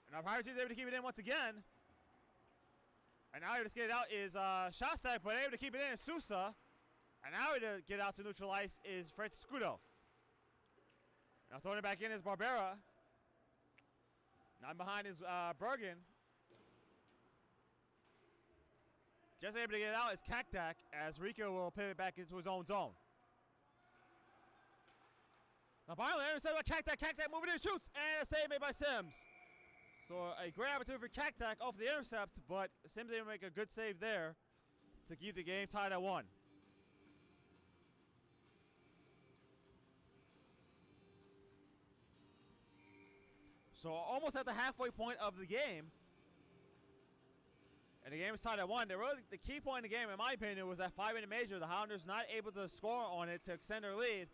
And now Privateers able to keep it in once again. And now able to get it out is Shostak, but able to keep it in is Sousa. And now able to get out to neutral ice is Fred Scudo. Now throwing it back in is Barbera. Now behind is Bergen. Just able to get it out is Kaktak as Rico will pivot back into his own zone. Now finally, intercepted by Kaktak. Kaktak moving in, shoots, and a save made by Sims. So a great opportunity for Kaktak off the intercept, but Sims able to make a good save there to keep the game tied at 1. So almost at the halfway point of the game. And the game is tied at 1. The key point in the game, in my opinion, was that 5-minute major. The Highlanders not able to score on it to extend their lead.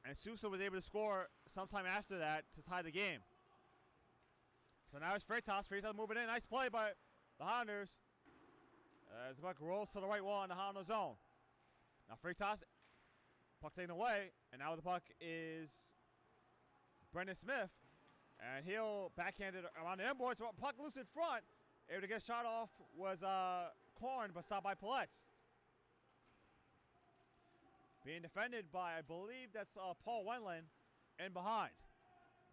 And Sousa was able to score sometime after that to tie the game. So now it's Freitas. Freitas moving in. Nice play by the Highlanders. As the puck rolls to the right wall in the Highlander zone. Now Freitas, puck taken away. And now the puck is Brendan Smith. And he'll backhand it around the inboard. So puck loose in front. Able to get a shot off was Korn, but stopped by Palettes. Being defended by, I believe that's Paul Wendland in behind.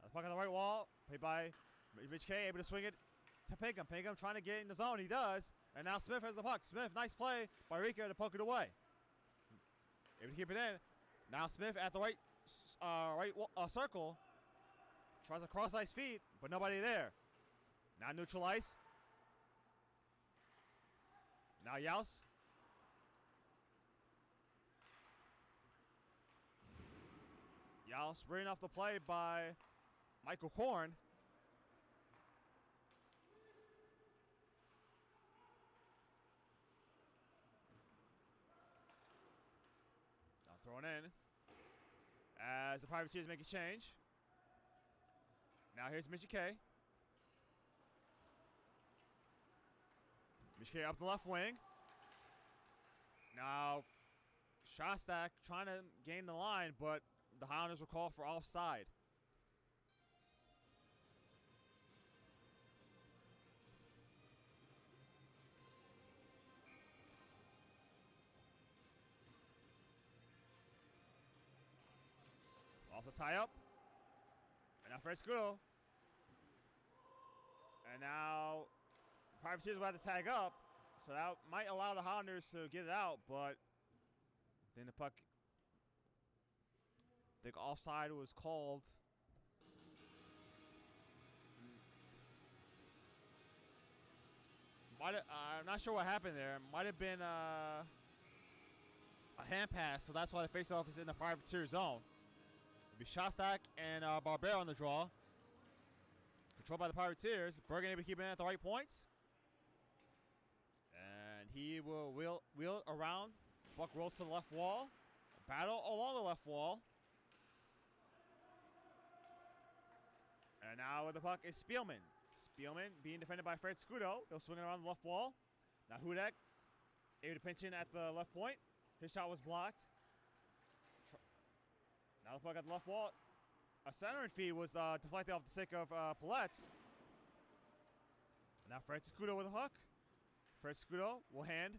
Now the puck on the right wall, played by Rich K, able to swing it to Pinkham. Pinkham trying to get in the zone, he does. And now Smith has the puck. Smith, nice play by Rico to poke it away. Able to keep it in. Now Smith at the right circle. Tries to cross ice feet, but nobody there. Now neutral ice. Now Yaus. Yaus reading off the play by Michael Korn. Now throwing in as the Privateers make a change. Now here's Mitchie K. Mitchie K up the left wing. Now Shostak trying to gain the line, but the Highlanders will call for offside. Off the tie-up. And now Fred Scudo. And now Privateers will have to tag up. So that might allow the Highlanders to get it out, but then the puck, I think offside was called. I'm not sure what happened there. Might have been a hand pass, so that's why the faceoff is in the Privateer zone. It'll be Shostak and Barbera on the draw. Controlled by the Privateers. Bergen able to keep it in at the right points. And he will wheel it around. Puck rolls to the left wall. Battle along the left wall. And now with the puck is Spielman. Spielman being defended by Fred Scudo. He'll swing it around the left wall. Now Hudek able to pinch in at the left point. His shot was blocked. Now the puck at the left wall. A centering feed was deflected off the stick of Pallets. Now Fred Scudo with the puck. Fred Scudo will hand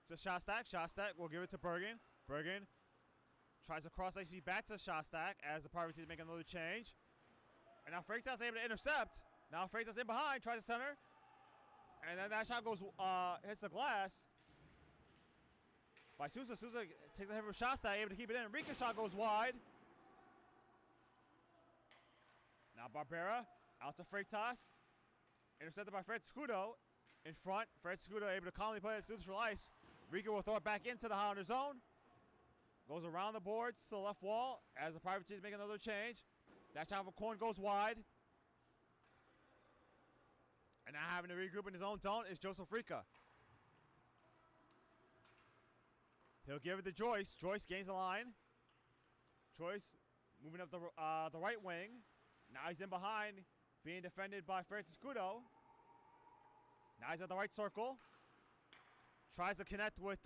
to Shostak. Shostak will give it to Bergen. Bergen tries to cross ice feed back to Shostak as the Privateers make another change. And now Freitas able to intercept. Now Freitas in behind, tries to center. And then that shot goes, hits the glass by Sousa. Sousa takes a hit from Shostak, able to keep it in. Rika's shot goes wide. Now Barbera out to Freitas. Intercepted by Fred Scudo in front. Fred Scudo able to calmly play it to neutral ice. Rika will throw it back into the Highlander zone. Goes around the boards to the left wall as the Privateers make another change. That shot for Korn goes wide. And now having to regroup in his own zone is Joseph Rika. He'll give it to Joyce. Joyce gains the line. Joyce moving up the right wing. Now he's in behind, being defended by Francis Scudo. Now he's at the right circle. Tries to connect with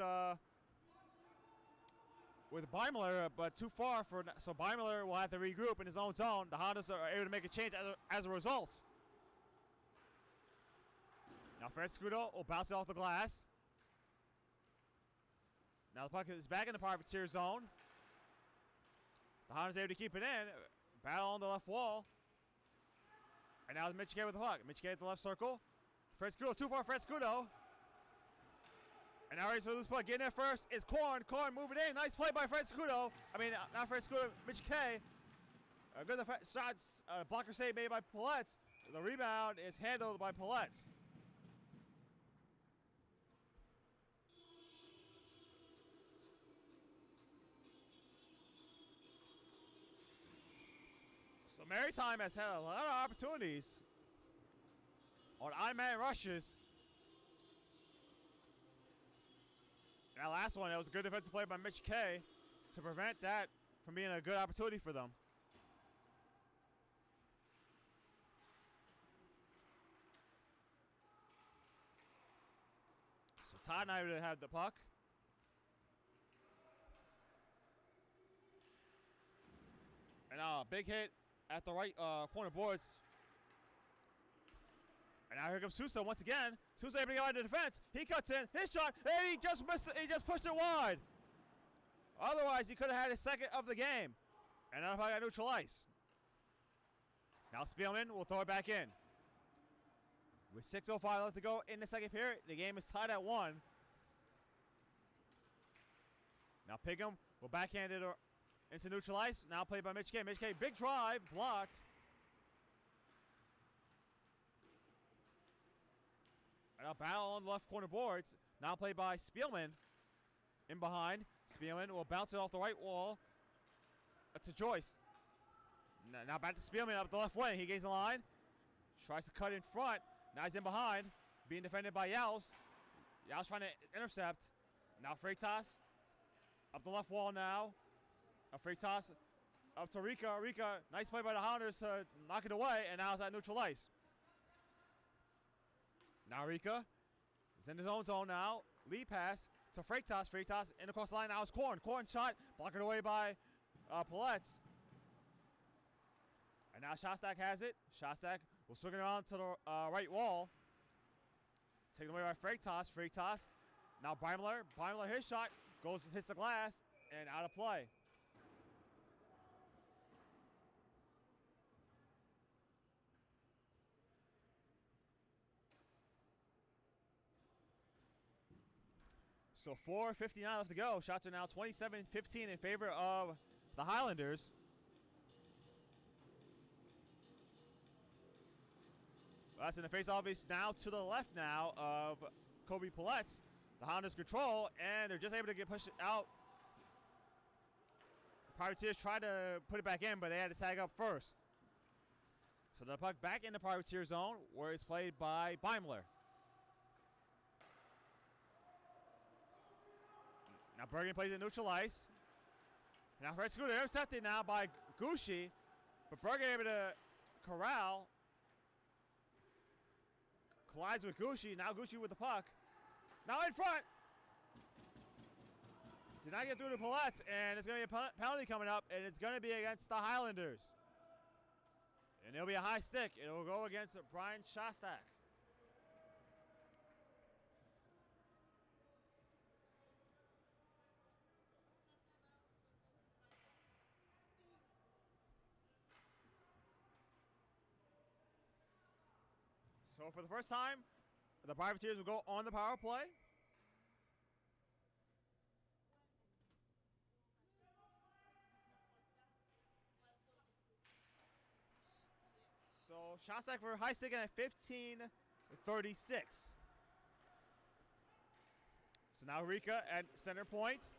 Beimler, but too far so Beimler will have to regroup in his own zone. The Hondas are able to make a change as a result. Now Fred Scudo will bounce it off the glass. Now the puck is back in the Privateer zone. The Hondas able to keep it in. Battle on the left wall. And now Mitch K with the puck. Mitch K at the left circle. Fred Scudo too far. Fred Scudo. And now ready for this puck. Getting there first is Korn. Korn moving in. Nice play by Fred Scudo. I mean, not Fred Scudo. Mitch K. A good shots. Blocker save made by Pallets. The rebound is handled by Pallets. So Maritime has had a lot of opportunities on I-man rushes. And that last one, that was a good defensive play by Mitch K to prevent that from being a good opportunity for them. So Todd and I would have the puck. And a big hit at the right corner boards. And now here comes Sousa once again. Sousa able to get out of the defense. He cuts in. His shot. And he just missed it. He just pushed it wide. Otherwise, he could have had his second of the game. And now I got neutral ice. Now Spielman will throw it back in. With 6:05 left to go in the second period, the game is tied at 1. Now Pigham will backhand it into neutral ice. Now played by Mitch K. Mitch K, big drive, blocked. And a battle on the left corner boards. Now played by Spielman. In behind. Spielman will bounce it off the right wall to Joyce. Now back to Spielman up the left wing. He gains the line. Tries to cut in front. Now he's in behind. Being defended by Yaus. Yaus trying to intercept. Now Freitas up the left wall now. Freitas up to Rika. Rika, nice play by the Hounders to knock it away. And now it's at neutral ice. Now Rika is in his own zone now. Lead pass to Freitas. Freitas in across the line. Now it's Korn. Korn shot. Blocked away by Pallets. And now Shostak has it. Shostak will swing it around to the right wall. Taken away by Freitas. Freitas. Now Beimler. Beimler, his shot hits the glass and out of play. So 4:59 left to go. Shots are now 27-15 in favor of the Highlanders. That's in the face-off now to the left now of Kobe Pallets. The Highlanders control, and they're just able to get pushed out. Privateers tried to put it back in, but they had to tag up first. So the puck back in the Privateer zone, where it's played by Beimler. Now Bergen plays it neutral ice. Now Fred Scudo intercepted now by Gucci. But Bergen able to corral. Collides with Gucci. Now Gucci with the puck. Now in front. Did not get through the Palettes, and it's going to be a penalty coming up, and it's going to be against the Highlanders. And it'll be a high stick. It'll go against Brian Shostak. So for the first time, the Privateers will go on the power play. So Shostak for high sticking at 15-36. So now Rika at center point.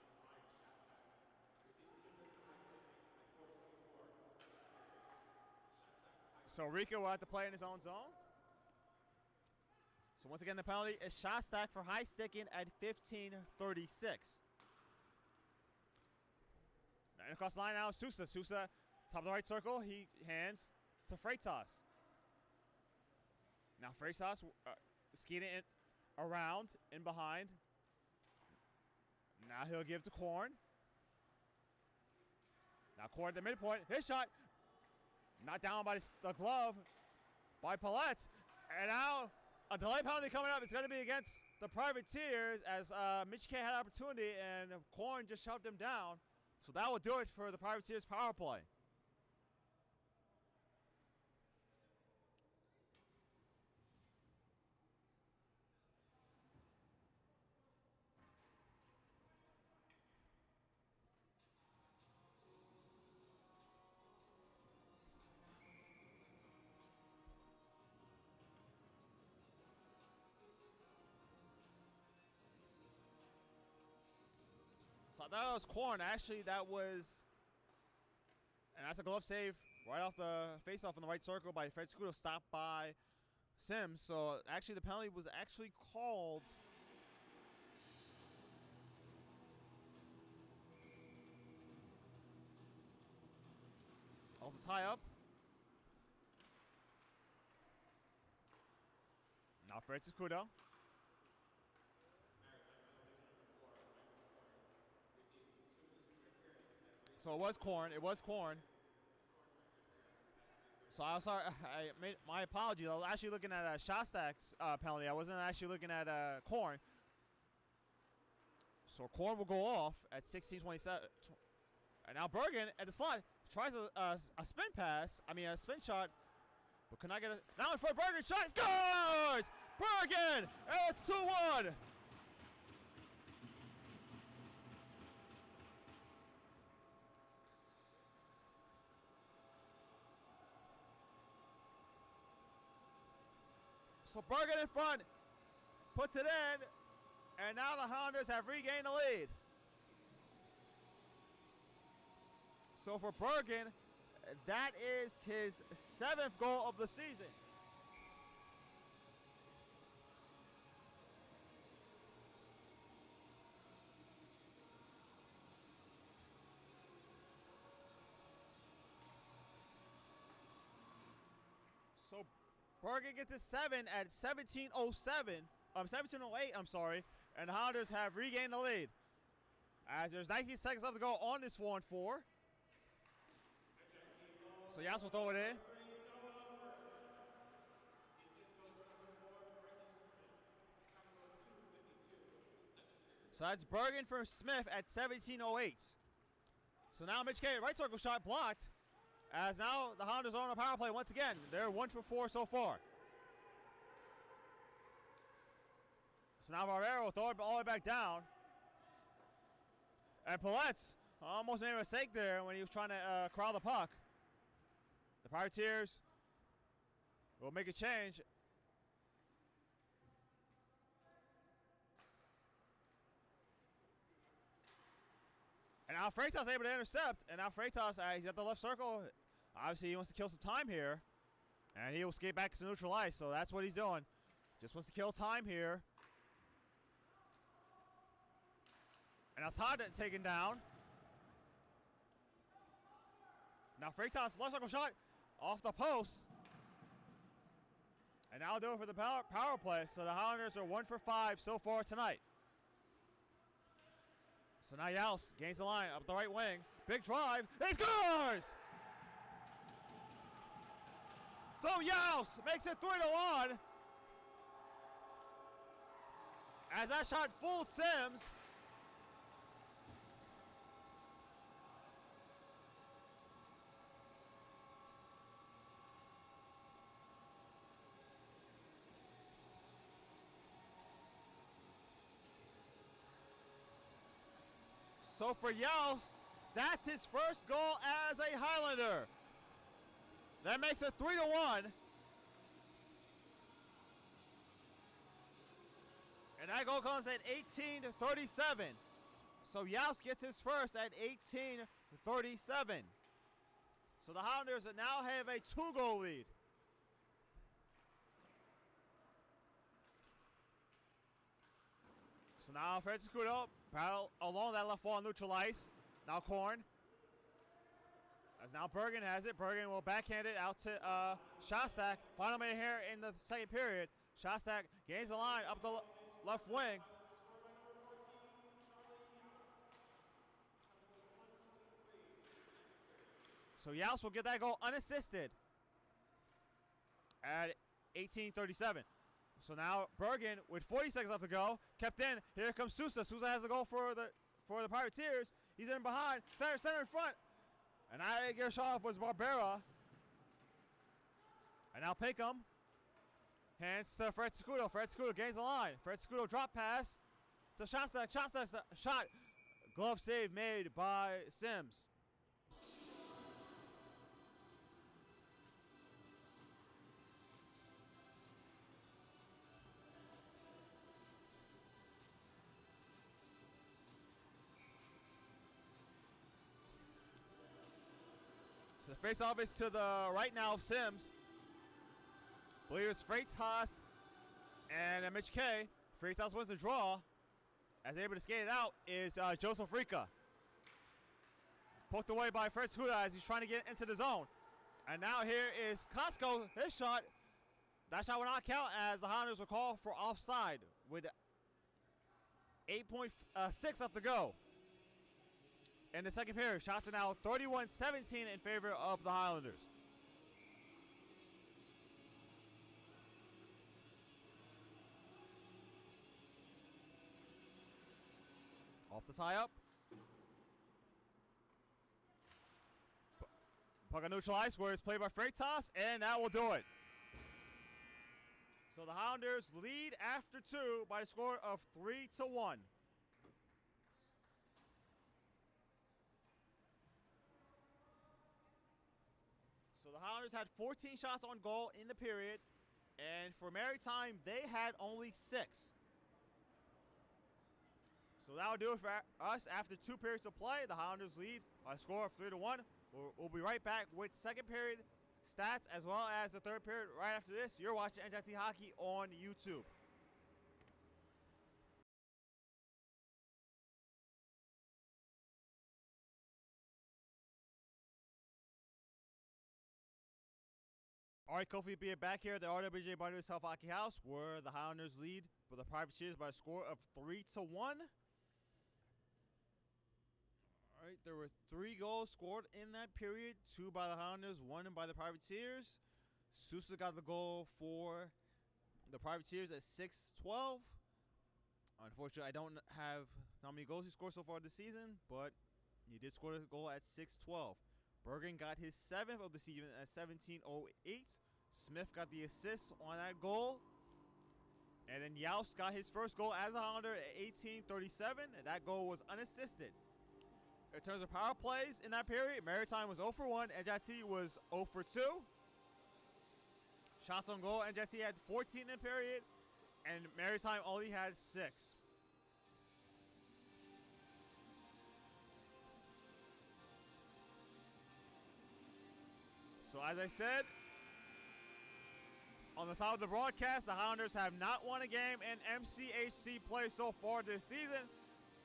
So Rika will have to play in his own zone. So once again, the penalty is Shostak for high sticking at 15-36. And across the line now is Sousa. Sousa, top of the right circle, he hands to Freitas. Now Freitas skating it around in behind. Now he'll give to Korn. Now Korn at the midpoint. His shot. Not down by the glove by Paulette. And now a delay penalty coming up. It's going to be against the Privateers as Mitch K had opportunity and Korn just shoved him down. So that will do it for the Privateers power play. So that was Korn. Actually, that was, and that's a glove save right off the face-off in the right circle by Fred Scudo, stopped by Sims. So actually, the penalty was actually called. Off the tie-up. Now Fred Scudo. So it was Korn. It was Korn. So I'm sorry. I made my apologies. I was actually looking at Shostak's penalty. I wasn't actually looking at Korn. So Korn will go off at 16:27. And now Bergen at the slot tries a spin pass. I mean a spin shot, but could not get it. Now in front, Bergen shot scores. Bergen, and it's 2-1. So Bergen in front, puts it in, and now the Highlanders have regained the lead. So for Bergen, that is his 7th goal of the season. So Bergen gets to 7 at 17:08, I'm sorry, and the Highlanders have regained the lead. As there's 19 seconds left to go on this 4-on-4. So Yas will throw it in. So that's Bergen for Smith at 17:08. So now Mitch K, right circle shot blocked. As now the Highlanders are on a power play once again. They're 1 for 4 so far. So now Barbero will throw it all the way back down. And Paulette almost made a mistake there when he was trying to corral the puck. The Privateers will make a change. And now Freitas able to intercept. And now Freitas, he's at the left circle. Obviously, he wants to kill some time here. And he will skate back to neutral ice. So that's what he's doing. Just wants to kill time here. And now Todd taken down. Now Freitas, left circle shot off the post. And that'll do it for the power play. So the Highlanders are 1 for 5 so far tonight. So now Yaus gains the line up the right wing. Big drive. He scores! So Yaus makes it 3-1. As that shot fooled Sims. So for Yaus, that's his first goal as a Highlander. That makes it 3-1. And that goal comes at 18:37. So Yaus gets his first at 18:37. So the Highlanders now have a 2-goal lead. So now Francisco battle along that left wall, neutral ice. Now Korn. As now Bergen has it. Bergen will backhand it out to Shostak. Final minute here in the second period. Shostak gains the line up the left wing. So Yaus will get that goal unassisted at 18:37. So now Bergen with 40 seconds left to go. Kept in. Here comes Sousa. Sousa has the goal for the Privateers. He's in behind. Center in front. And I get a shot off was Barbera. And now Pinkham. Hands to Fred Scudo. Fred Scudo gains the line. Fred Scudo drop pass to Shostak. Shostak's shot. Glove save made by Sims. So the face-off is to the right now of Sims. I believe it's Freitas and Mitch K. Freitas wins the draw. As able to skate it out is Joseph Rica. Poked away by Fred Scuda as he's trying to get into the zone. And now here is Costco. His shot. That shot will not count as the Highlanders will call for offside with 8.6 left to go. In the second period, shots are now 31-17 in favor of the Highlanders. Off the tie-up. Puck on neutral ice where it's played by Freitas, and that will do it. So the Highlanders lead after 2 by the score of 3-1. So the Highlanders had 14 shots on goal in the period, and for Maritime, they had only 6. So that will do it for us after 2 periods of play. The Highlanders lead by a score of 3-1. We'll be right back with second period stats as well as the third period right after this. You're watching NJIT Hockey on YouTube. All right, Kofi being back here at the RWJ Barnabas Hockey House, where the Highlanders lead for the Privateers by a score of 3-1. All right, there were 3 goals scored in that period, 2 by the Highlanders, 1 by the Privateers. Sousa got the goal for the Privateers at 6-12. Unfortunately, I don't have how many goals he scored so far this season, but he did score a goal at 6-12. Bergen got his 7th of the season at 17:08. Smith got the assist on that goal. And then Yaus got his first goal as a Highlander at 18:37, and that goal was unassisted. In terms of power plays in that period, Maritime was 0 for 1, NJIT was 0 for 2. Shots on goal, NJIT had 14 in the period, and Maritime only had 6. So as I said, on the side of the broadcast, the Highlanders have not won a game in MCHC play so far this season,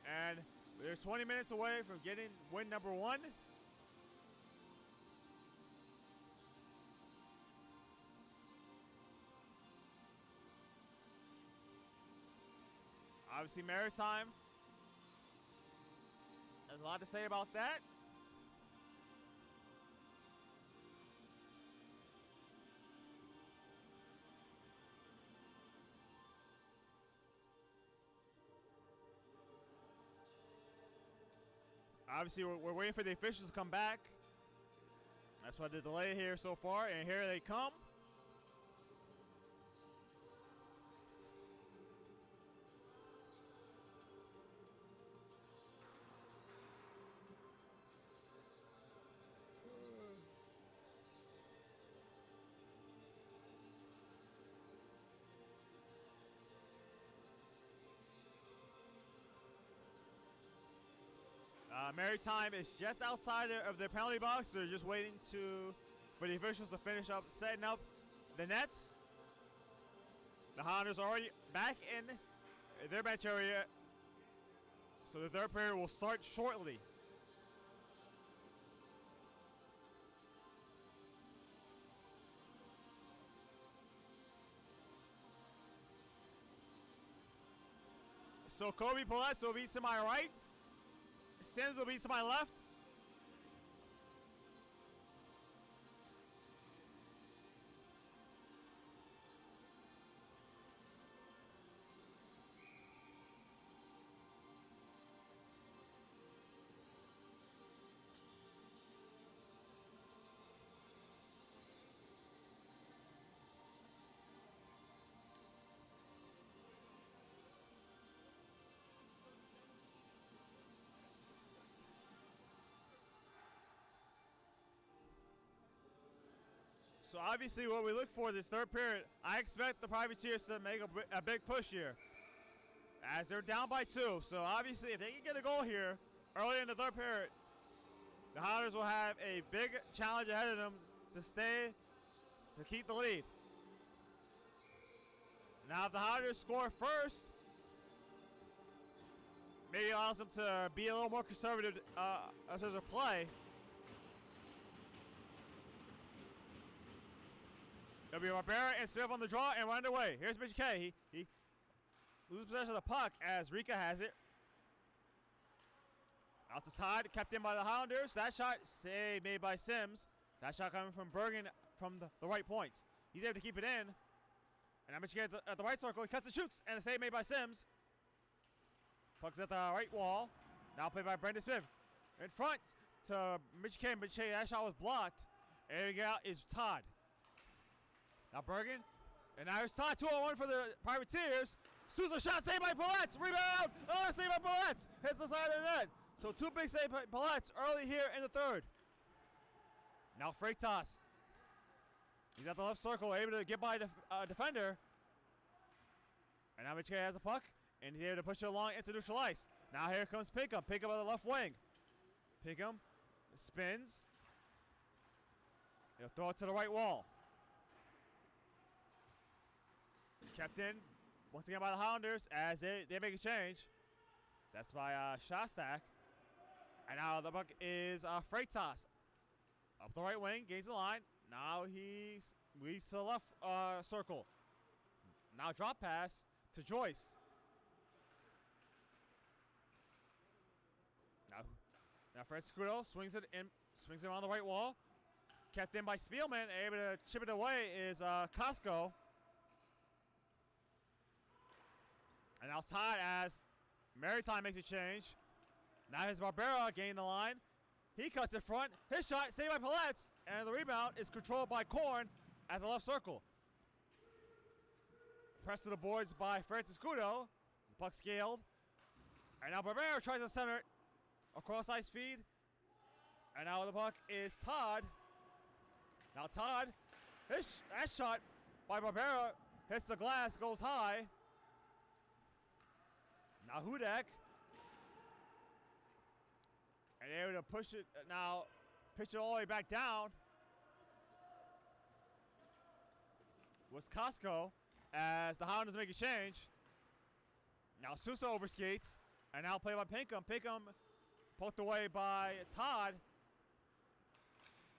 and they're 20 minutes away from getting win number 1. Obviously, Maritime. There's a lot to say about that. Obviously, we're waiting for the officials to come back. That's why the delay here so far, and here they come. Maritime is just outside of their penalty box. They're just waiting for the officials to finish up setting up the nets. The Highlanders are already back in their bench area, so the third period will start shortly. So Kobe Paulette will be to my right. Sims will be to my left. So obviously what we look for this third period, I expect the Privateers to make a big push here, as they're down by 2. So obviously if they can get a goal here early in the third period, the Highlanders will have a big challenge ahead of them to keep the lead. Now if the Highlanders score first, maybe allows them to be a little more conservative as terms of play. It'll be Barbera and Smith on the draw and we're underway. Here's Mitch K. He loses possession of the puck as Rika has it. Out to side, kept in by the Highlanders. That shot saved made by Sims. That shot coming from Bergen from the right points. He's able to keep it in. And now Mitch K at the right circle. He cuts and shoots and a save made by Sims. Puck's at the right wall. Now played by Brendan Smith. In front to Mitch K. Mitch K. That shot was blocked. And out is Todd. Now Bergen, and now here's Todd, 2-on-1 for the Privateers. Sousa shot, saved by Paulette, rebound, another save by Paulette, hits the side of the net. So 2 big saves by Paulette early here in the third. Now Freitas, he's at the left circle, able to get by a defender. And now Mitch K has the puck, and he's able to push it along into neutral ice. Now here comes Pinkham, Pinkham on the left wing. Pinkham spins, he'll throw it to the right wall. Kept in once again by the Highlanders as they make a change. That's by Shostak. And now the puck is Freitas. Up the right wing, gains the line. Now he leads to the left circle. Now drop pass to Joyce. Now Fred Scudo swings it on the right wall. Kept in by Spielman, able to chip it away is Costco. And now Todd as Maritime makes a change. Now his Barbera gaining the line. He cuts it front. His shot saved by Paulette. And the rebound is controlled by Korn at the left circle. Pressed to the boards by Francis Scudo. The puck scaled. And now Barbera tries to center it across ice feed. And now the puck is Todd. Now Todd, that shot by Barbera hits the glass, goes high. Now Hudek, and able to push it now, pitch it all the way back down. Was Costco as the Highlanders make a change. Now Sousa overskates, and now played by Pinkham. Pinkham poked away by Todd.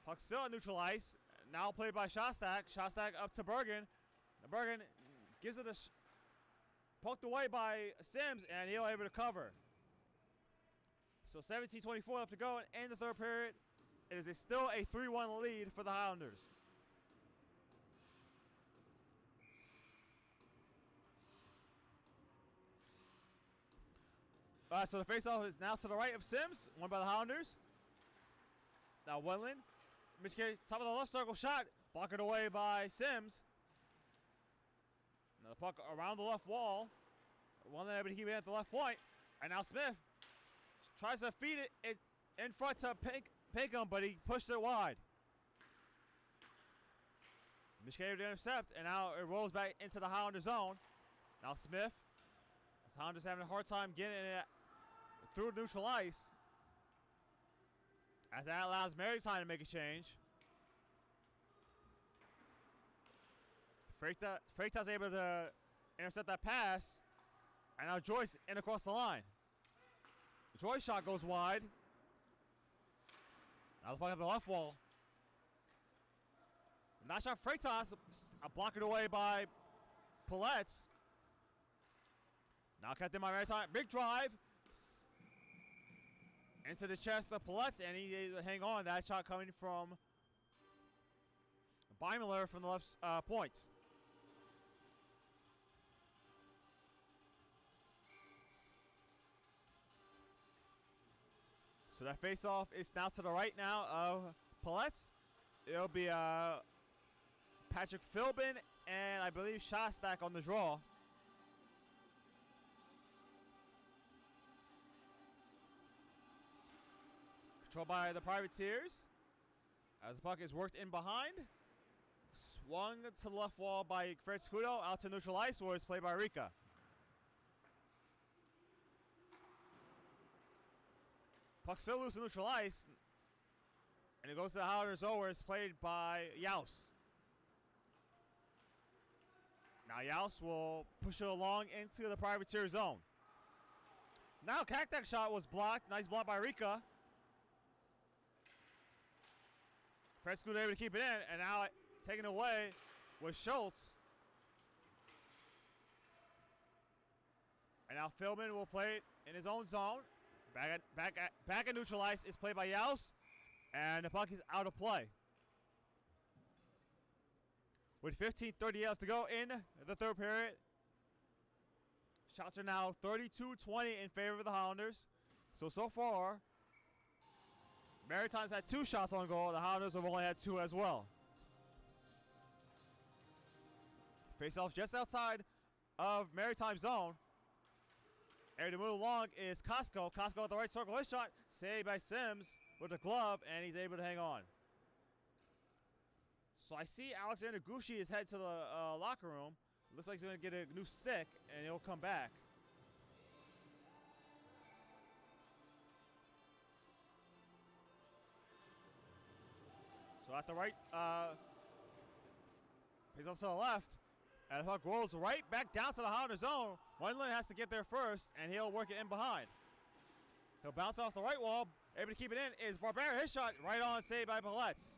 Puck still at neutral ice. Now played by Shostak. Shostak up to Bergen. Bergen gives it poked away by Sims, and he'll able to cover. So 17:24 left to go in the third period. It is still a 3-1 lead for the Highlanders. So the faceoff is now to the right of Sims, won by the Highlanders. Now Wendland, Michigan, top of the left circle shot, blocked away by Sims. Now the puck around the left wall. Wendland able to keep it at the left point. And now Smith tries to feed it in front to Pinkham, but he pushed it wide. Michigan able to intercept, and now it rolls back into the Highlander zone. Now Smith. The Highlanders having a hard time getting it through neutral ice. As that allows Maritime to make a change. Freitas able to intercept that pass. And now Joyce in across the line. The Joyce shot goes wide. Now the puck at the left wall. Nice shot Freitas. Blocked away by Pallets. Now kept in by Maritime. Big drive. Into the chest of Pallets, and he able to hang on. That shot coming from Beimler from the left point. So that face-off is now to the right now of Pallets. It'll be Patrick Philbin and I believe Shostak on the draw. Controlled by the Privateers. As the puck is worked in behind. Swung to the left wall by Fred Scudo. Out to neutral ice where it's played by Rika. Puck still loose to neutral ice. And it goes to the Highlanders zone where it's played by Yaus. Now Yaus will push it along into the Privateer zone. Now Kaktak shot was blocked. Nice block by Rika. Fred Scudo able to keep it in, and now taken away with Schultz. And now Philbin will play it in his own zone. Back at neutral ice is played by Yaus, and the puck is out of play. With 15:38 left to go in the third period. Shots are now 32-20 in favor of the Highlanders. So far, Maritime's had 2 shots on goal. The Highlanders have only had 2 as well. Face-off just outside of Maritime zone. Area to move along is Costco. Costco at the right circle. His shot saved by Sims with the glove, and he's able to hang on. So I see Alexander Gushi is headed to the locker room. Looks like he's going to get a new stick, and he'll come back. So at the right, he's off to the left, and the puck rolls right back down to the Highlander zone. Wendland has to get there first, and he'll work it in behind. He'll bounce off the right wall, able to keep it in. Is Barbera, his shot right on, saved by Pallets.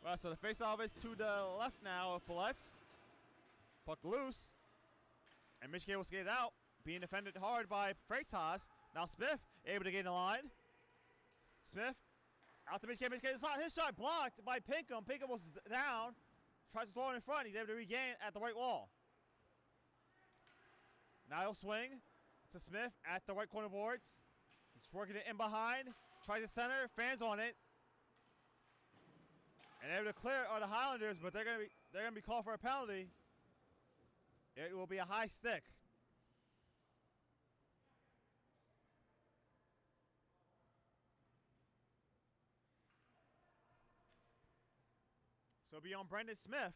Well, so the face-off is to the left now of Pallets. Puck loose. And Michigan will skate it out. Being defended hard by Freitas. Now Smith able to get in the line. Smith out to Michigan. Michigan, his shot blocked by Pinkham. Pinkham was down. Tries to throw it in front. He's able to regain at the right wall. Now he'll swing to Smith at the right corner boards. He's working it in behind. Tries to center. Fans on it. And able to clear it are the Highlanders, but they're gonna be called for a penalty. It will be a high stick. So be on Brendan Smith.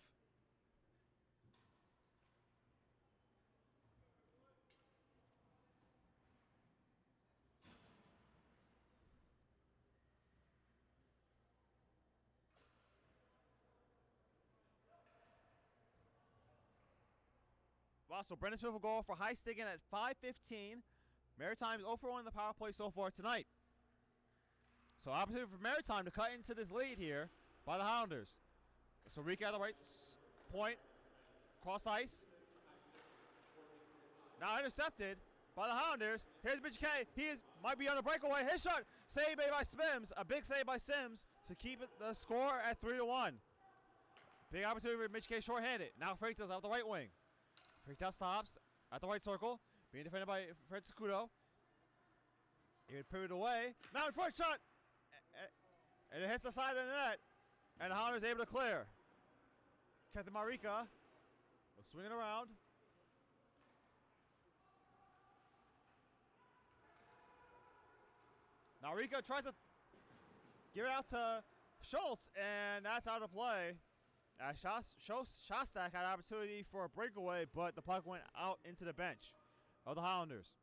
So Brendan Smith will go for high sticking at 5:15. Maritime is 0 for 1 in the power play so far tonight. So opportunity for Maritime to cut into this lead here by the Highlanders. So Rika at the right point, cross ice. Now intercepted by the Highlanders. Here's Mitch K. Might be on the breakaway. His shot saved by Sims. A big save by Sims to keep the score at 3-1. Big opportunity for Mitch K shorthanded. Now Freitas out the right wing. Freitas stops at the right circle, being defended by Francis Kudo. He would pivot away. Now in front shot. And it hits the side of the net. And the Highlanders able to clear. Captain Marika was swinging around. Now Rika tries to give it out to Schultz, and that's out of play. Shostak had an opportunity for a breakaway, but the puck went out into the bench of the Highlanders.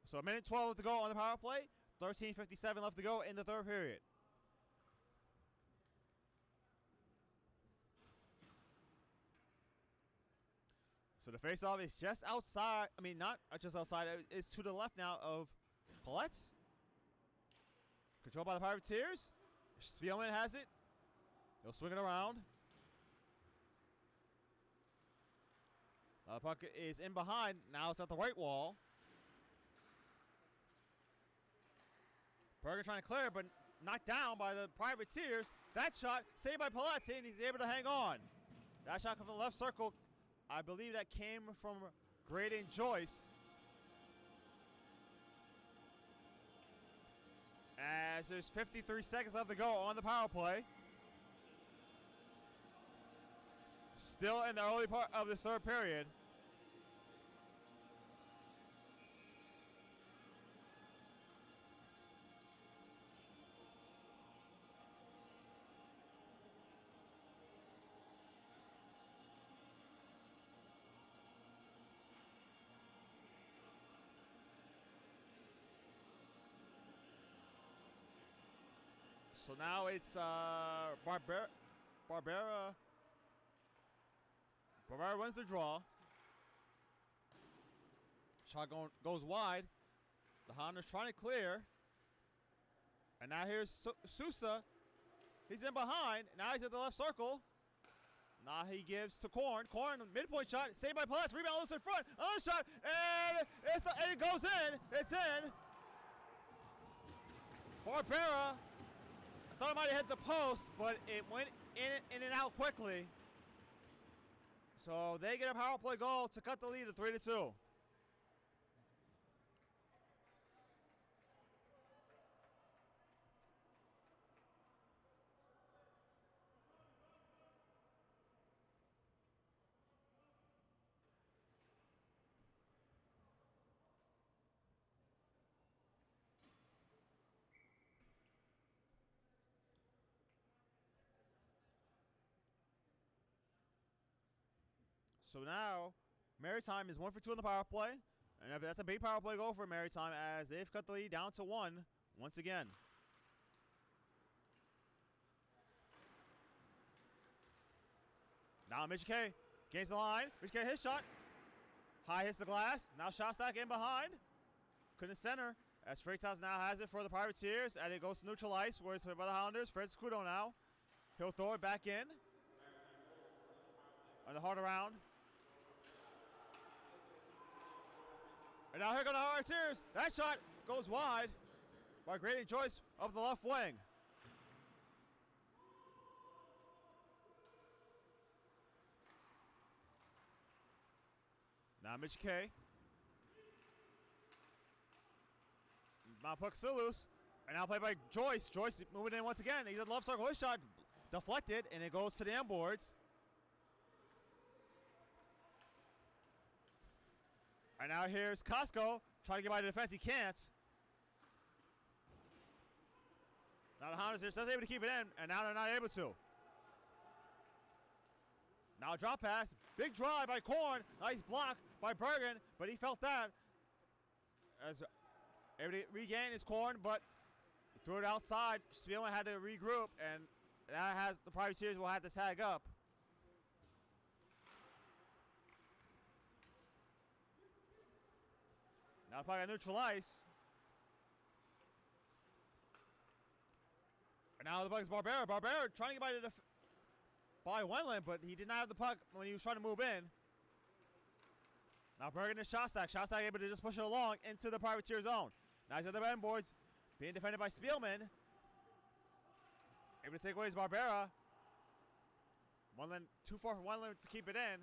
So a minute 12 to go on the power play. 13:57 left to go in the third period. So the faceoff is just outside. I mean, not just outside. It's to the left now of Palettes. Controlled by the Privateers. Spielman has it. He'll swing it around. The puck is in behind. Now it's at the right wall. Berger trying to clear, but knocked down by the Privateers. That shot saved by Paletti, and he's able to hang on. That shot from the left circle. I believe that came from Graydon Joyce. As there's 53 seconds left to go on the power play. Still in the early part of the third period. So now it's Barbera. Barbera wins the draw. Shot goes wide. The Highlanders trying to clear. And now here's Sousa. He's in behind. Now he's at the left circle. Now he gives to Korn. Korn, midpoint shot. Saved by Palettes. Rebound loose in front. Another shot. And it goes in. It's in. Barbera. Thought it might have hit the post, but it went in and out quickly. So they get a power play goal to cut the lead to 3-2. So now, Maritime is 1 for 2 in the power play. And that's a big power play goal for Maritime as they've cut the lead down to 1 once again. Now Mitch K gains the line. Mitch K his shot. High hits the glass. Now Shostak in behind. Couldn't center as Freitas now has it for the Privateers. And it goes to neutral ice where it's played by the Highlanders. Fred Scudo now. He'll throw it back in. On the hard around. And now here go the Privateers. That shot goes wide by Graydon Joyce of the left wing. Now Mitch K. Now puck still loose. And now played by Joyce. Joyce moving in once again. He's at the left circle. His shot deflected and it goes to the end boards. And now here's Costco trying to get by the defense. He can't. Now the Highlanders are just able to keep it in, and now they're not able to. Now a drop pass. Big drive by Korn. Nice block by Bergen, but he felt that. As able to regain his Korn, but he threw it outside. Spielman had to regroup, and that has the Privateers will have to tag up. Now puck got neutralized. And now the puck is Barbera. Barbera trying to get by Wendland, but he did not have the puck when he was trying to move in. Now Bergen and Shostak. Shostak able to just push it along into the Privateer zone. Now he's at the end boards, being defended by Spielman. Able to take away his Barbera. Wendland too far for Wendland to keep it in.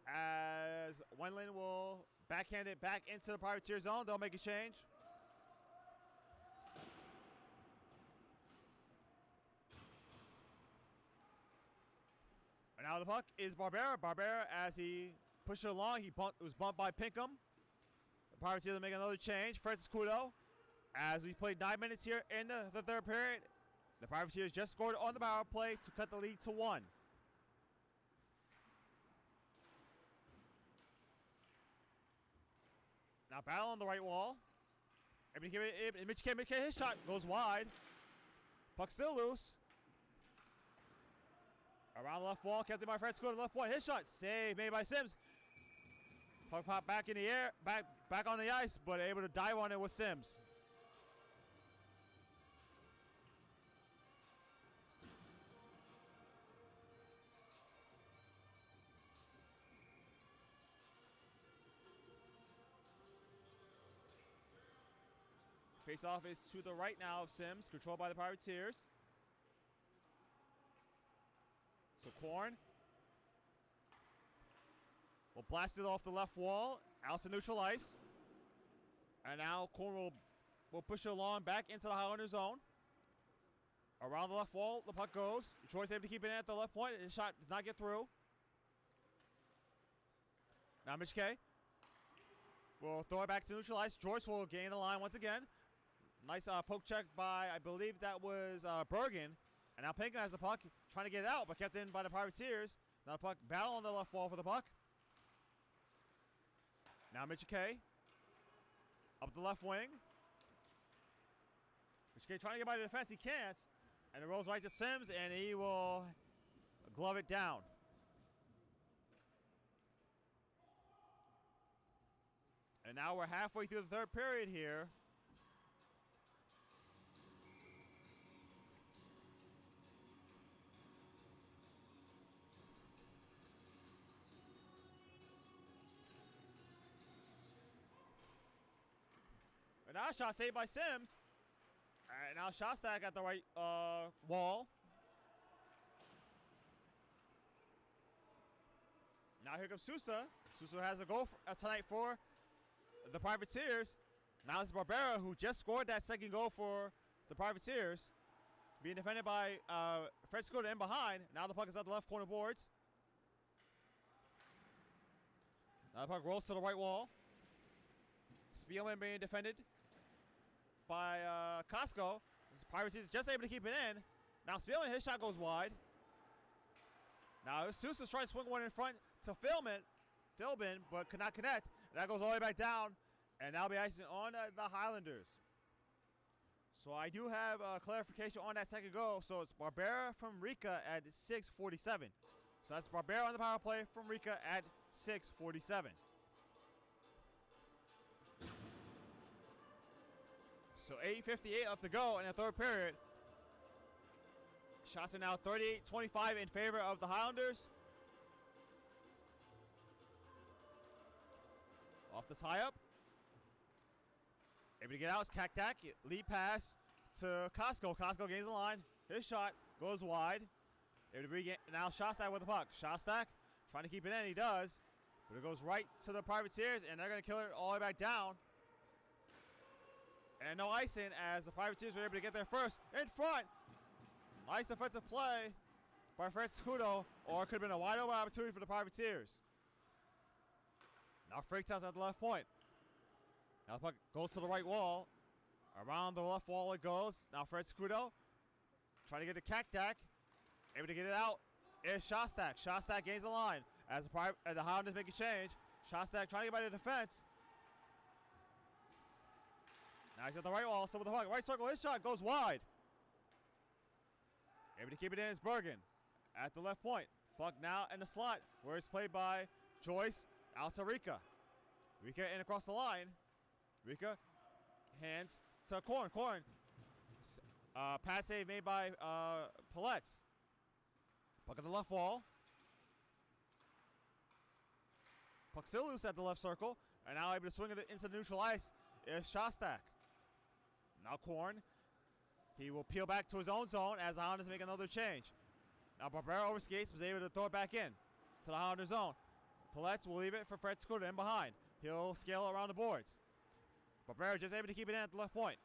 As Wendland will backhand it back into the Privateer zone. They'll make a change. And now the puck is Barbera. Barbera, as he pushed it along, he was bumped by Pinkham. The Pirates here to make another change. Francis Kudo. As we played 9 minutes here in the third period, the Pirates here just scored on the power play to cut the lead to 1. Now battle on the right wall. Mitch K, his shot goes wide. Puck still loose. Around the left wall, kept it by Francisco to the left point. His shot, save made by Sims. Puck pop back in the air, back on the ice, but able to dive on it with Sims. Face-off is to the right now of Sims, controlled by the Privateers. So Korn will blast it off the left wall, out to neutral ice. And now Korn will push it along back into the Highlander zone. Around the left wall, the puck goes. Detroit's able to keep it in at the left point. His shot does not get through. Now Mitch K will throw it back to neutral ice. Joyce will gain the line once again. Nice poke check by, I believe that was Bergen. And now Pinkham has the puck, trying to get it out, but kept in by the Privateers. Now the puck battle on the left wall for the puck. Now Mitch K up the left wing. Mitch K trying to get by the defense, he can't. And it rolls right to Sims, and he will glove it down. And now we're halfway through the third period here. And now shot saved by Sims. And now Shostak at the right wall. Now here comes Sousa. Sousa has a goal tonight for the Privateers. Now it's Barbera, who just scored that second goal for the Privateers. Being defended by Francisco in behind. Now the puck is at the left corner boards. Now the puck rolls to the right wall. Spielman being defended by Costco. The Privateers just able to keep it in. Now Spielman, his shot goes wide. Now Sousa's trying to swing one in front to Philbin, but could not connect. And that goes all the way back down. And that'll be icing on the Highlanders. So I do have clarification on that second goal. So it's Barbera from Rica at 6:47. So that's Barbera on the power play from Rica at 6:47. So 8:58 left to go in the third period. Shots are now 38-25 in favor of the Highlanders. Off the tie-up. Able to get out is Kaktak. Lead pass to Costco. Costco gains the line. His shot goes wide. Able to regain. Now Shostak with the puck. Shostak trying to keep it in. He does. But it goes right to the Privateers, and they're going to kill it all the way back down. And no icing as the Privateers were able to get there first. In front. Nice defensive play by Francis Kudo, or it could have been a wide open opportunity for the Privateers. Now Freaktown's at the left point. Now the puck goes to the right wall. Around the left wall it goes. Now Francis Kudo trying to get to Kaktak. Able to get it out is Shostak. Shostak gains the line as the Highlanders make a change. Shostak trying to get by the defense. Now he's at the right wall, still with the puck. Right circle, his shot goes wide. Able to keep it in is Bergen at the left point. Puck now in the slot where it's played by Joyce out to Rica. Rica in across the line. Rika hands to Corn. Corn. Pass save made by Palettes. Puck at the left wall. Puck still loose at the left circle. And now able to swing it into the neutral ice is Shostak. Now Corn. He will peel back to his own zone as the Highlanders make another change. Now Barbera overskates, was able to throw it back in to the Highlander zone. Palettes will leave it for Fred Skuda in behind. He'll scale around the boards. Barbera just able to keep it in at the left point.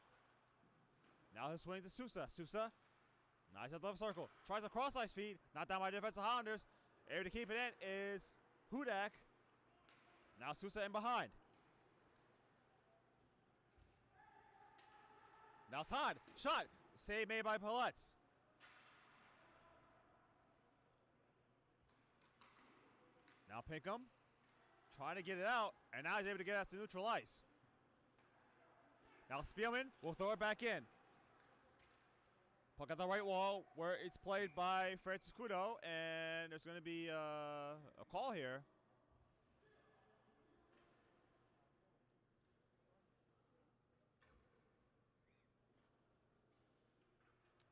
Now he'll swing to Sousa. Sousa, nice at the left circle. Tries a cross ice feed, not down by defensive Highlanders. Able to keep it in is Hudak. Now Sousa in behind. Now Todd, shot, save made by Palettes. Now Pinkham, trying to get it out, and now he's able to get out to neutral ice. Now Spielman will throw it back in. Puck at the right wall where it's played by Francis Cudo, and there's going to be a call here.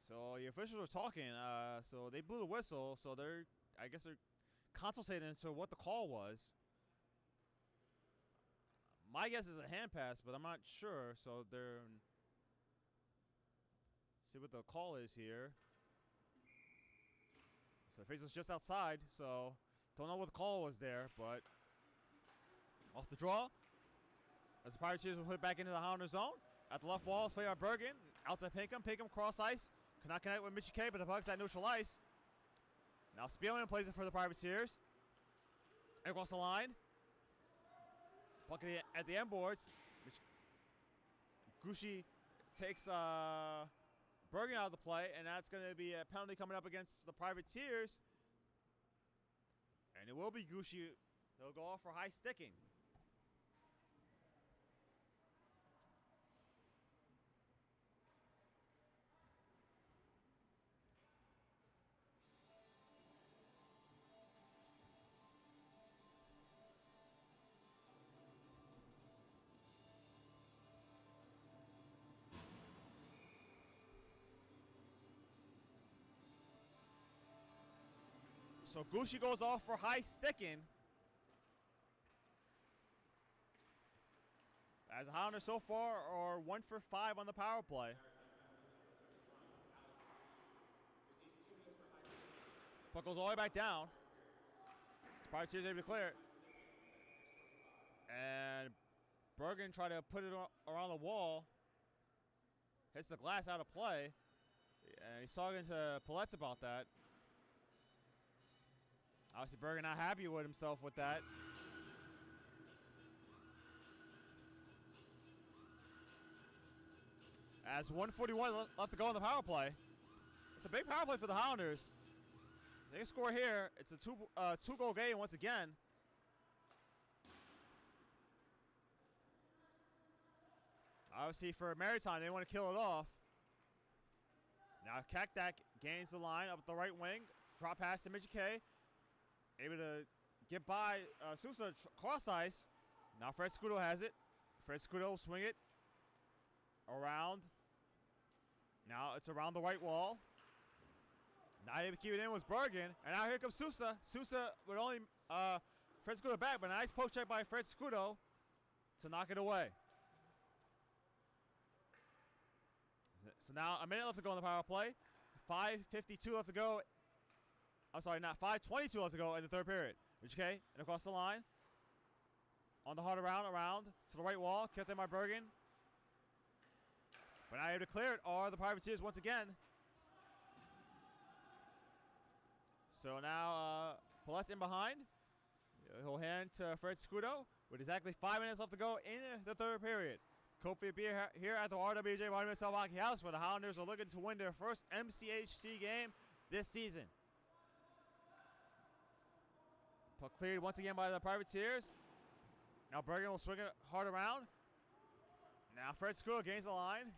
So the officials are talking, so they blew the whistle, so I guess they're consultating into what the call was. My guess is a hand pass, but I'm not sure, so they're... See what the call is here. So the face was just outside, so don't know what the call was there, but off the draw. As the Pirates will put it back into the Highlander zone. At the left wall is played by Bergen. Outside Pinkham. Pinkham cross ice. Cannot connect with Mitchie K, but the puck's at neutral ice. Now Spielman plays it for the Privateers. And across the line. Puck at the end boards. Gushi takes Bergen out of the play, and that's going to be a penalty coming up against the Privateers. And it will be Gushi. They'll go off for high sticking. So Gushi goes off for high sticking. As the Highlanders so far are 1 for 5 on the power play. Puck goes all the way back down. Privateers able to clear it. And Bergen tried to put it around the wall. Hits the glass out of play. And he's talking to Palettes about that. Obviously, Bergen not happy with himself with that. As 1:41 left to go on the power play. It's a big power play for the Highlanders. They can score here. It's a two-goal game once again. Obviously, for Maritime, they want to kill it off. Now, Kakdak gains the line up the right wing. Drop pass to Mitchie K. Able to get by Sousa cross ice. Now Fred Scudo has it. Fred Scudo will swing it around. Now it's around the right wall. Not able to keep it in was Bergen. And now here comes Sousa. Sousa with only Fred Scudo back, but a nice poke check by Fred Scudo to knock it away. So now a minute left to go in the power play. 5:52 left to go. I'm sorry, not 5:22 left to go in the third period. Okay, and across the line. On the hard around to the right wall. Kept in by Bergen. But not able to clear it are the Privateers once again. So now Palettes in behind. He'll hand to Fred Scudo with exactly 5 minutes left to go in the third period. Kofi Beer here at the RWJ Barnabas Hockey House, where the Highlanders are looking to win their first MCHC game this season. Puck cleared once again by the Privateers. Now Bergen will swing it hard around. Now Fred Scudo gains the line.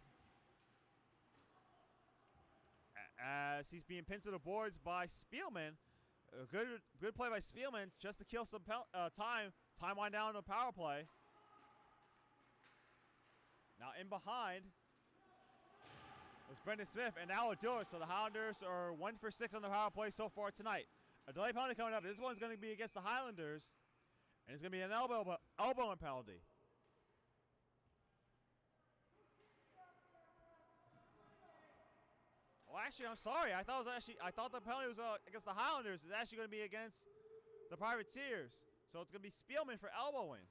As he's being pinned to the boards by Spielman. A good play by Spielman just to kill some time wind down the power play. Now in behind was Brendan Smith, and that will do it. So the Highlanders are 1 for 6 on the power play so far tonight. A delay penalty coming up. This one's going to be against the Highlanders, and it's going to be an elbowing penalty. Well, actually, I'm sorry. I thought the penalty was against the Highlanders. It's actually going to be against the Privateers. So it's going to be Spielman for elbowing.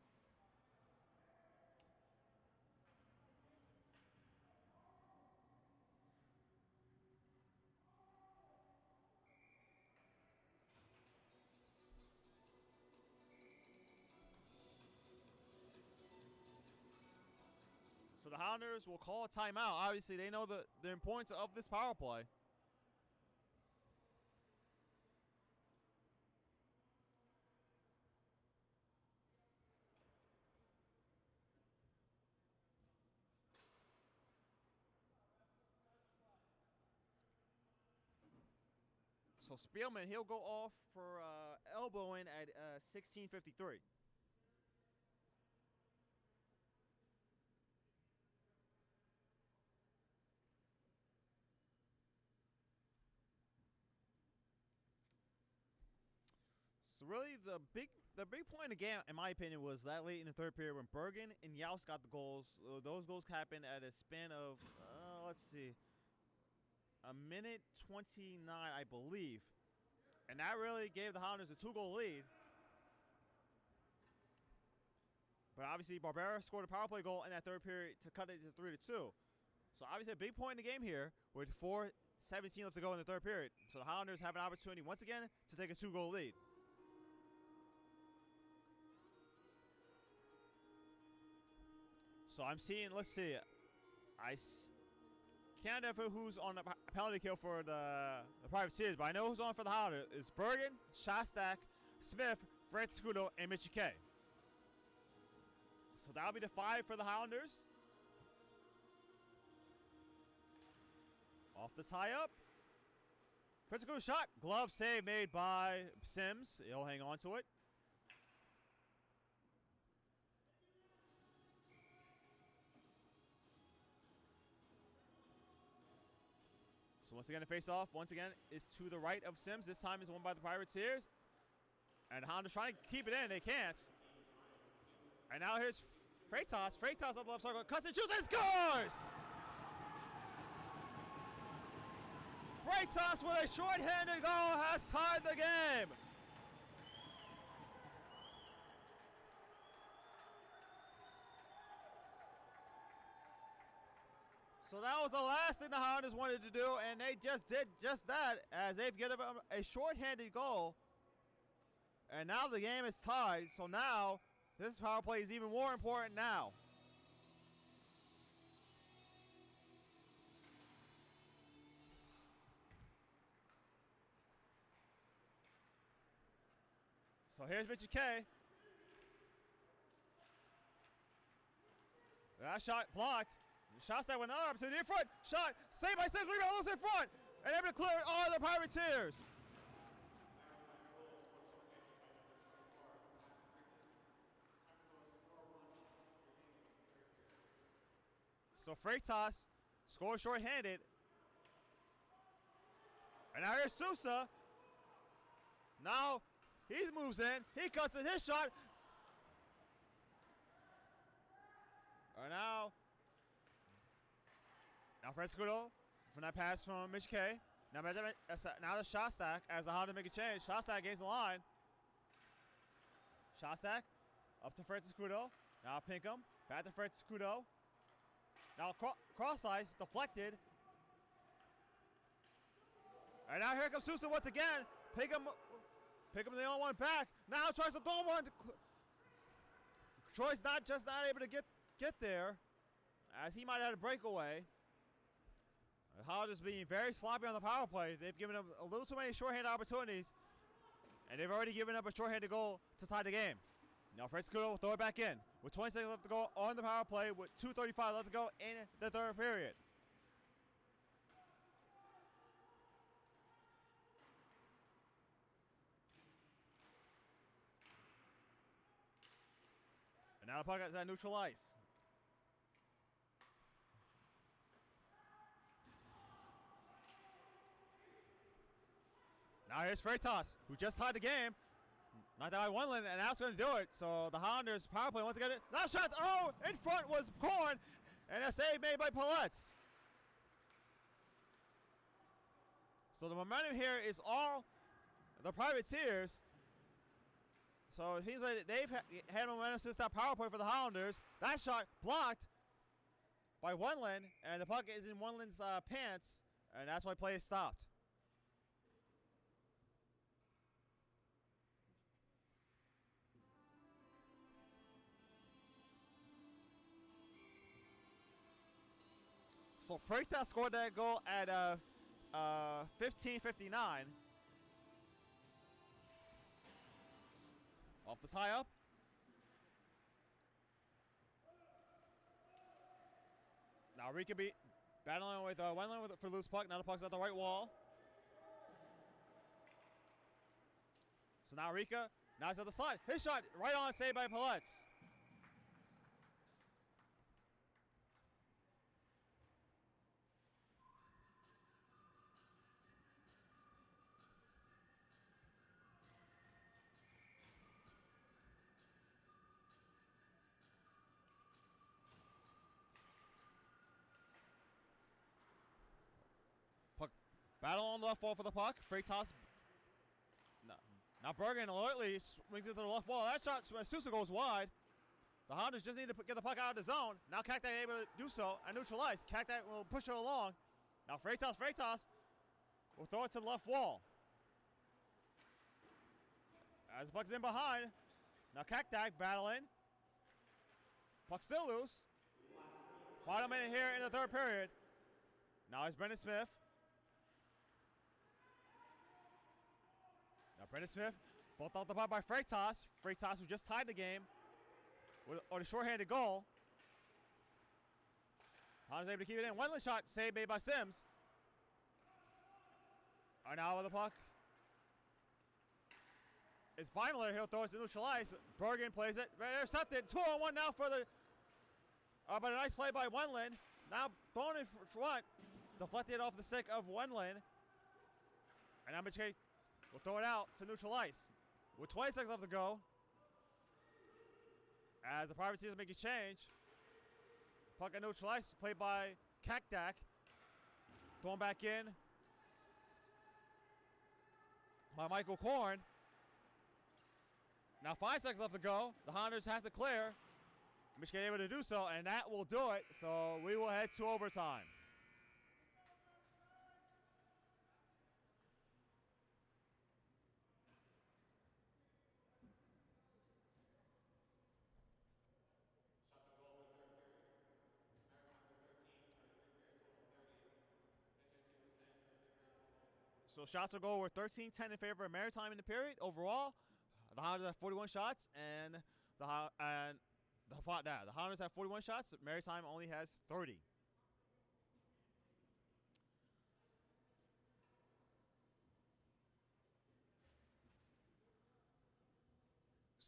So the Highlanders will call a timeout. Obviously, they know the importance of this power play. So Spielman, he'll go off for elbowing at 16:53. So really, the big point of the game, in my opinion, was that late in the third period when Bergen and Yaus got the goals. Those goals happened at a span of, let's see, a minute 29, I believe. And that really gave the Highlanders a 2-goal lead. But obviously, Barbera scored a power play goal in that third period to cut it to 3-2. So obviously, a big point in the game here with 4:17 left to go in the third period. So the Highlanders have an opportunity once again to take a 2-goal lead. So I'm seeing, let's see, can't identify who's on the penalty kill for the Privateers, but I know who's on for the Highlanders. It's Bergen, Shostak, Smith, Franciscudo, and Mitchie K. So that'll be the 5 for the Highlanders. Off the tie-up. Franciscudo shot. Glove save made by Sims. He'll hang on to it. So once again, the face-off, once again, is to the right of Sims. This time is won by the Privateers. And Honda's trying to keep it in. They can't. And now here's Freitas. Freitas on the left circle. Cuts and shoots and scores! Freitas with a short-handed goal has tied the game. So that was the last thing the Highlanders wanted to do, and they just did just that as they've given them a short-handed goal. And now the game is tied, so now this power play is even more important now. So here's Mitchie K. That shot blocked. Shostak with another opportunity in front. Shot saved by Sims. Rebound loose in front. And able to clear it all the Privateers. So Freitas scores short-handed. And now here's Sousa. Now he moves in. He cuts in his shot. And now Francisco from that pass from Mitch K. Now the Shostak as the Honda make a change. Shostak gains the line. Shostak up to Francisco. Now Pinkham. Back to Francisco. Now cross ice deflected. And now here comes Sousa once again. Pinkham the only one back. Now tries to throw one. Troy's not able to get there, as he might have had a breakaway. Highlanders being very sloppy on the power play. They've given them a little too many shorthanded opportunities, and they've already given up a shorthanded goal to tie the game. Now Francisco will throw it back in with 20 seconds left to go on the power play with 2:35 left to go in the third period. And now the puck is at neutral ice. Now here's Freitas, who just tied the game. Not that by Wendland, and now it's going to do it. So the Highlanders power play once again. Now shots. Oh, in front was Korn, and a save made by Paulette. So the momentum here is all the Privateers. So it seems like they've had momentum since that power play for the Highlanders. That shot blocked by Wendland, and the puck is in Wendland's pants, and that's why play is stopped. So Freitas scored that goal at 15:59. Off the tie up. Now Rika battling with Wendland for loose puck. Now the puck's at the right wall. So now Rika, now he's at the slide. His shot right on, saved by Paulette. Puck battle on the left wall for the puck. Freitas. No. Now Bergen alertly swings it to the left wall. That shot, Sousa goes wide. The Highlanders just need to get the puck out of the zone. Now Cacti able to do so and neutralize. Cacti will push it along. Now Freitas will throw it to the left wall. As the puck's in behind. Now Cacti battling. Puck still loose. Final minute here in the third period. Now it's Brendan Smith. Now Brendan Smith, both off the puck by Freitas. Freitas, who just tied the game on a shorthanded goal. Highlanders able to keep it in. Wendland shot, save made by Sims. Are now with the puck. It's Beimler. He'll throw it to neutralize. Bergen plays it. Intercepted. 2-on-1 now for the. But a nice play by Wendland. Now thrown in front. Deflected off the stick of Wendland. And now McKay will throw it out to neutralize. With 20 seconds left to go. As the Privateers make a change. Puck at neutralize, played by Kakdak. Thrown back in by Michael Korn. Now 5 seconds left to go. The Highlanders have to clear. Michigan able to do so, and that will do it. So we will head to overtime. So shots on goal were 13-10 in favor of Maritime in the period. Overall, the Highlanders have 41 shots, and the Highlanders have 41 shots. Maritime only has 30.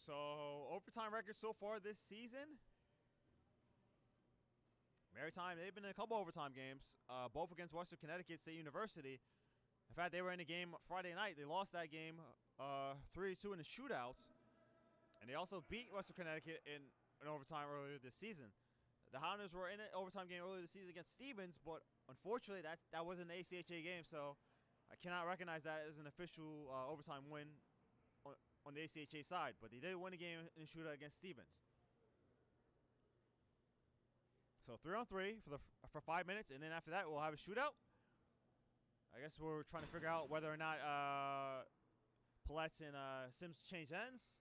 So overtime record so far this season. Maritime, they've been in a couple overtime games, both against Western Connecticut State University. In fact, they were in a game Friday night. They lost that game 3-2 in the shootouts. And they also beat Western Connecticut in an overtime earlier this season. The Highlanders were in an overtime game earlier this season against Stevens, but unfortunately that wasn't an ACHA game, so I cannot recognize that as an official overtime win on the ACHA side. But they did win a game in the shootout against Stevens. So 3-on-3 for 5 minutes, and then after that we'll have a shootout. I guess we're trying to figure out whether or not Paulette's and Sims change ends.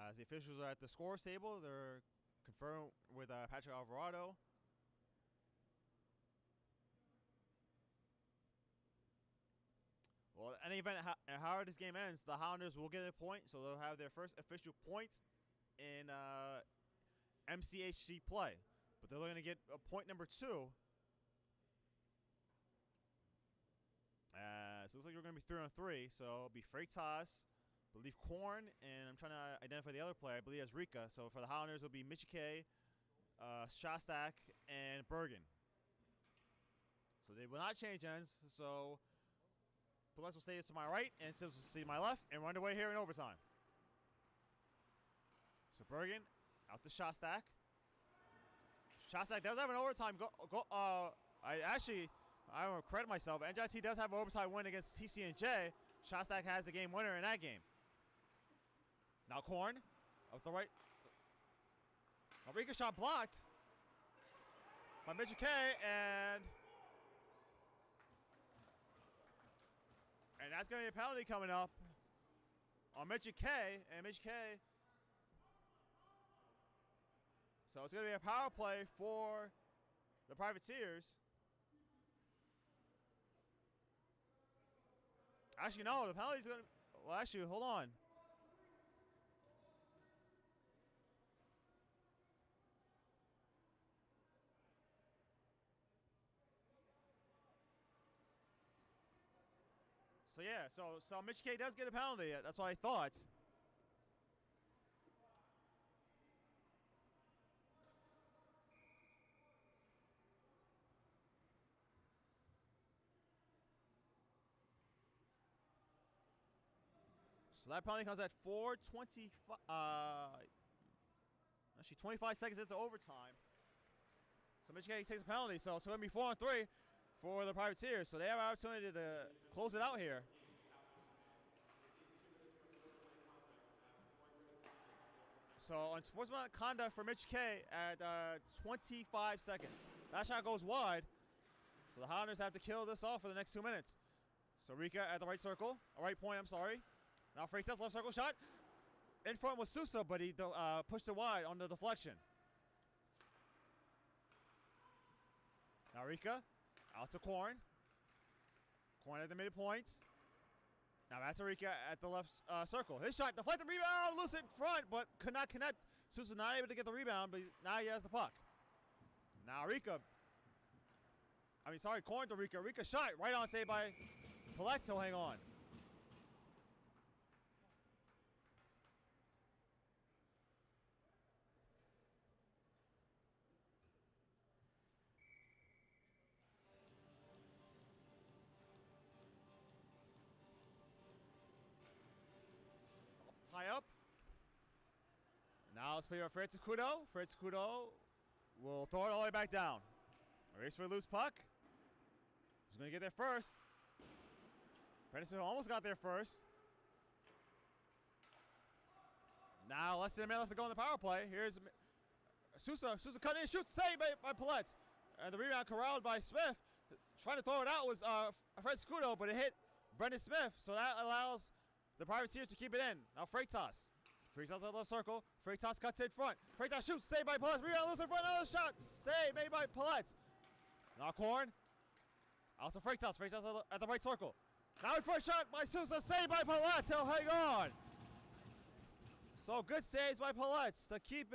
As the officials are at the scores table, they're confirmed with Patrick Alvarado. Well, in any event, however this game ends, the Highlanders will get a point, so they'll have their first official points in MCHC play. But they're going to get a point number 2. So it looks like we're going to be 3-on-3. So it'll be Freitas, I believe Korn, and I'm trying to identify the other player. I believe as Rika. So for the Highlanders, it'll be Michike, Shostak, and Bergen. So they will not change ends. So Bullets will stay to my right, and Sims will stay to my left, and run away here in overtime. So Bergen out the shot stack. Shot stack does have an overtime I don't credit myself. NJIT does have an overtime win against TC&J. Shot stack has the game winner in that game. Now Korn up the right. Rika shot blocked by Mitchell K, and that's going to be a penalty coming up on Mitchell K. And Mitchell K. So it's going to be a power play for the Privateers. Actually, no, the penalty's going to. Well, actually, hold on. So yeah, so Mitch K does get a penalty. That's what I thought. So that penalty comes at 4:25. Actually, 25 seconds into overtime. So Mitch K takes a penalty. So it's going to be 4-3 for the Privateers. So they have an opportunity to close it out here. So on sportsmanlike conduct for Mitch K at 25 seconds. That shot goes wide. So the Highlanders have to kill this off for the next 2 minutes. So Rika at the right circle, right point, I'm sorry. Now Freitas left circle shot. In front was Sousa, but he pushed it wide on the deflection. Now Rika out to Korn. Korn at the midpoint. Now that's Rika at the left circle. His shot, deflected, rebound, loose in front, but could not connect. Sousa not able to get the rebound, but now he has the puck. Now Korn to Rika. Rika shot right on, saved by Paulette. He'll hang on. Tie up. Now let's play with Fred Tsukudo. Fred Tsukudo will throw it all the way back down. A race for a loose puck. Who's going to get there first? Pedersen almost got there first. Now less than a minute left to go in the power play. Here's Sousa. Sousa cutting in, shoots, saved by Paulette. And the rebound corralled by Smith. Trying to throw it out was Fred Tsukudo, but it hit Brendan Smith. So that allows the Privateers to keep it in. Now Freitas. Freitas at the left circle. Freitas cuts in front. Freitas shoots, saved by Paulette. Rebound loose in front, another shot. Save made by Paulette. Now Korn. Out to Freitas. Freitas at the right circle. Now a first shot by Sousa, saved by Paulette. He'll hang on. So good saves by Paulette to keep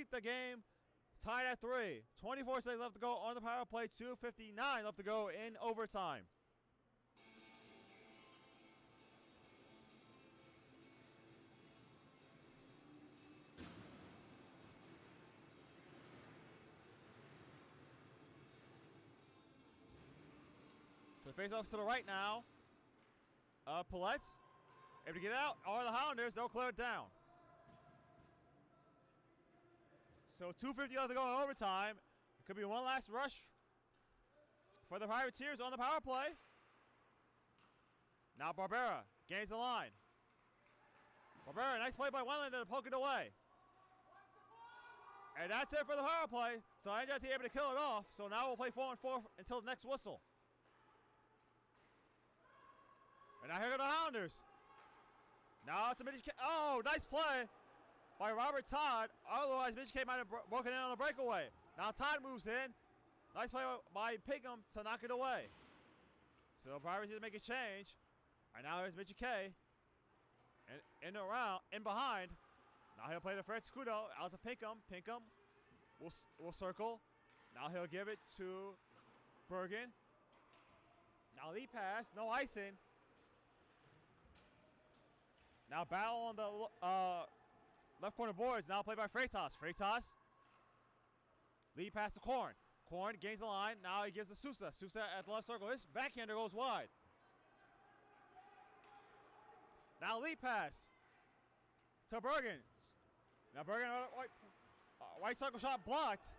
the game tied at 3. 24 seconds left to go on the power play. 2:59 left to go in overtime. So face-offs to the right now. Paulette able to get out. Or the Highlanders, they'll clear it down. So 2:50 left to go in overtime. It could be one last rush for the Privateers on the power play. Now Barbera gains the line. Barbera, nice play by Wendland to poke it away. And that's it for the power play. So NJIT able to kill it off. So now we'll play 4-on-4 until the next whistle. And now here go the Highlanders. Now it's a Mitch K. Oh, nice play by Robert Todd. Otherwise, Mitch K might have broken in on the breakaway. Now Todd moves in. Nice play by Pinkham to knock it away. So Pirates need to make a change. And now here's Mitch K. And in around, in behind. Now he'll play to Fred Scudo. Out to Pinkham. Pinkham will circle. Now he'll give it to Bergen. Now lead pass, no icing. Now battle on the left corner boards. Now played by Freitas. Freitas. Lead pass to Korn. Korn gains the line. Now he gives to Sousa. Sousa at the left circle. His backhander goes wide. Now lead pass to Bergen. Now Bergen, white circle shot blocked.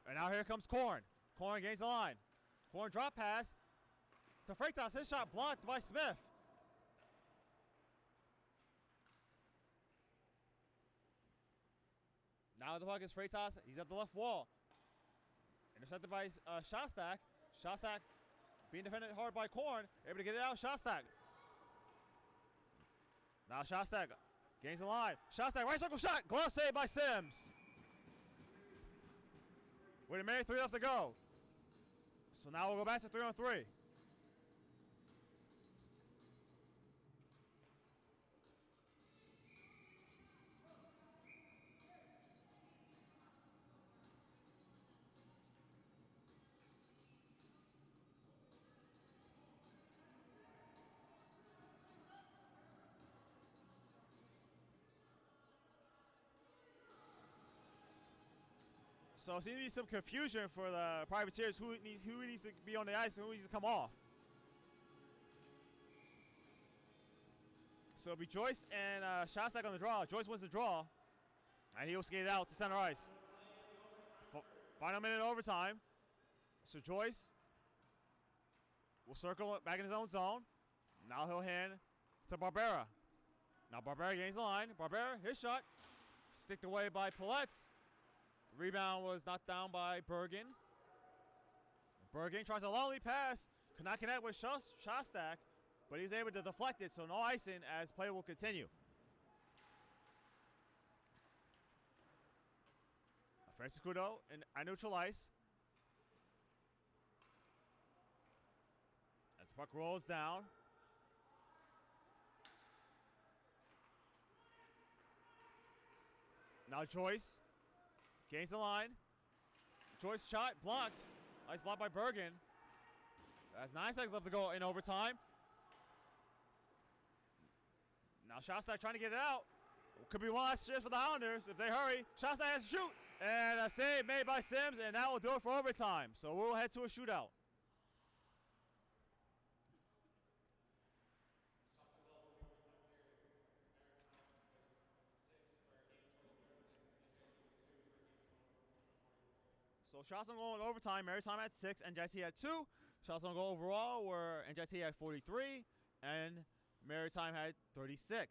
And now here comes Korn. Korn gains the line. Korn drop pass to Freitas. His shot blocked by Smith. Now the puck is Freitas. He's at the left wall. Intercepted by Shostak. Shostak being defended hard by Korn. Able to get it out. Shostak. Now Shostak gains the line. Shostak, right circle shot. Glove saved by Sims. With a minute 3 left to go. So now we'll go back to 3-on-3. So it seems to be some confusion for the Privateers who needs to be on the ice and who needs to come off. So it'll be Joyce and Shostak on the draw. Joyce wins the draw, and he'll skate it out to center ice. Final minute of overtime. So Joyce will circle it back in his own zone. Now he'll hand to Barbera. Now Barbera gains the line. Barbera, his shot, sticked away by Pallets. The rebound was knocked down by Bergen. Bergen tries a long lead pass. Could not connect with Shostak, but he's able to deflect it, so no icing as play will continue. Francis Kudo at neutral ice. As the puck rolls down. Now Joyce gains the line. Joyce shot blocked. Nice block by Bergen. That's 9 seconds left to go in overtime. Now Shostak trying to get it out. Could be one last chance for the Highlanders if they hurry. Shostak has to shoot. And a save made by Sims, and that will do it for overtime. So we'll head to a shootout. So shots on goal in overtime, Maritime at 6, NJIT at 2. Shots on goal overall were NJIT had 43 and Maritime had 36.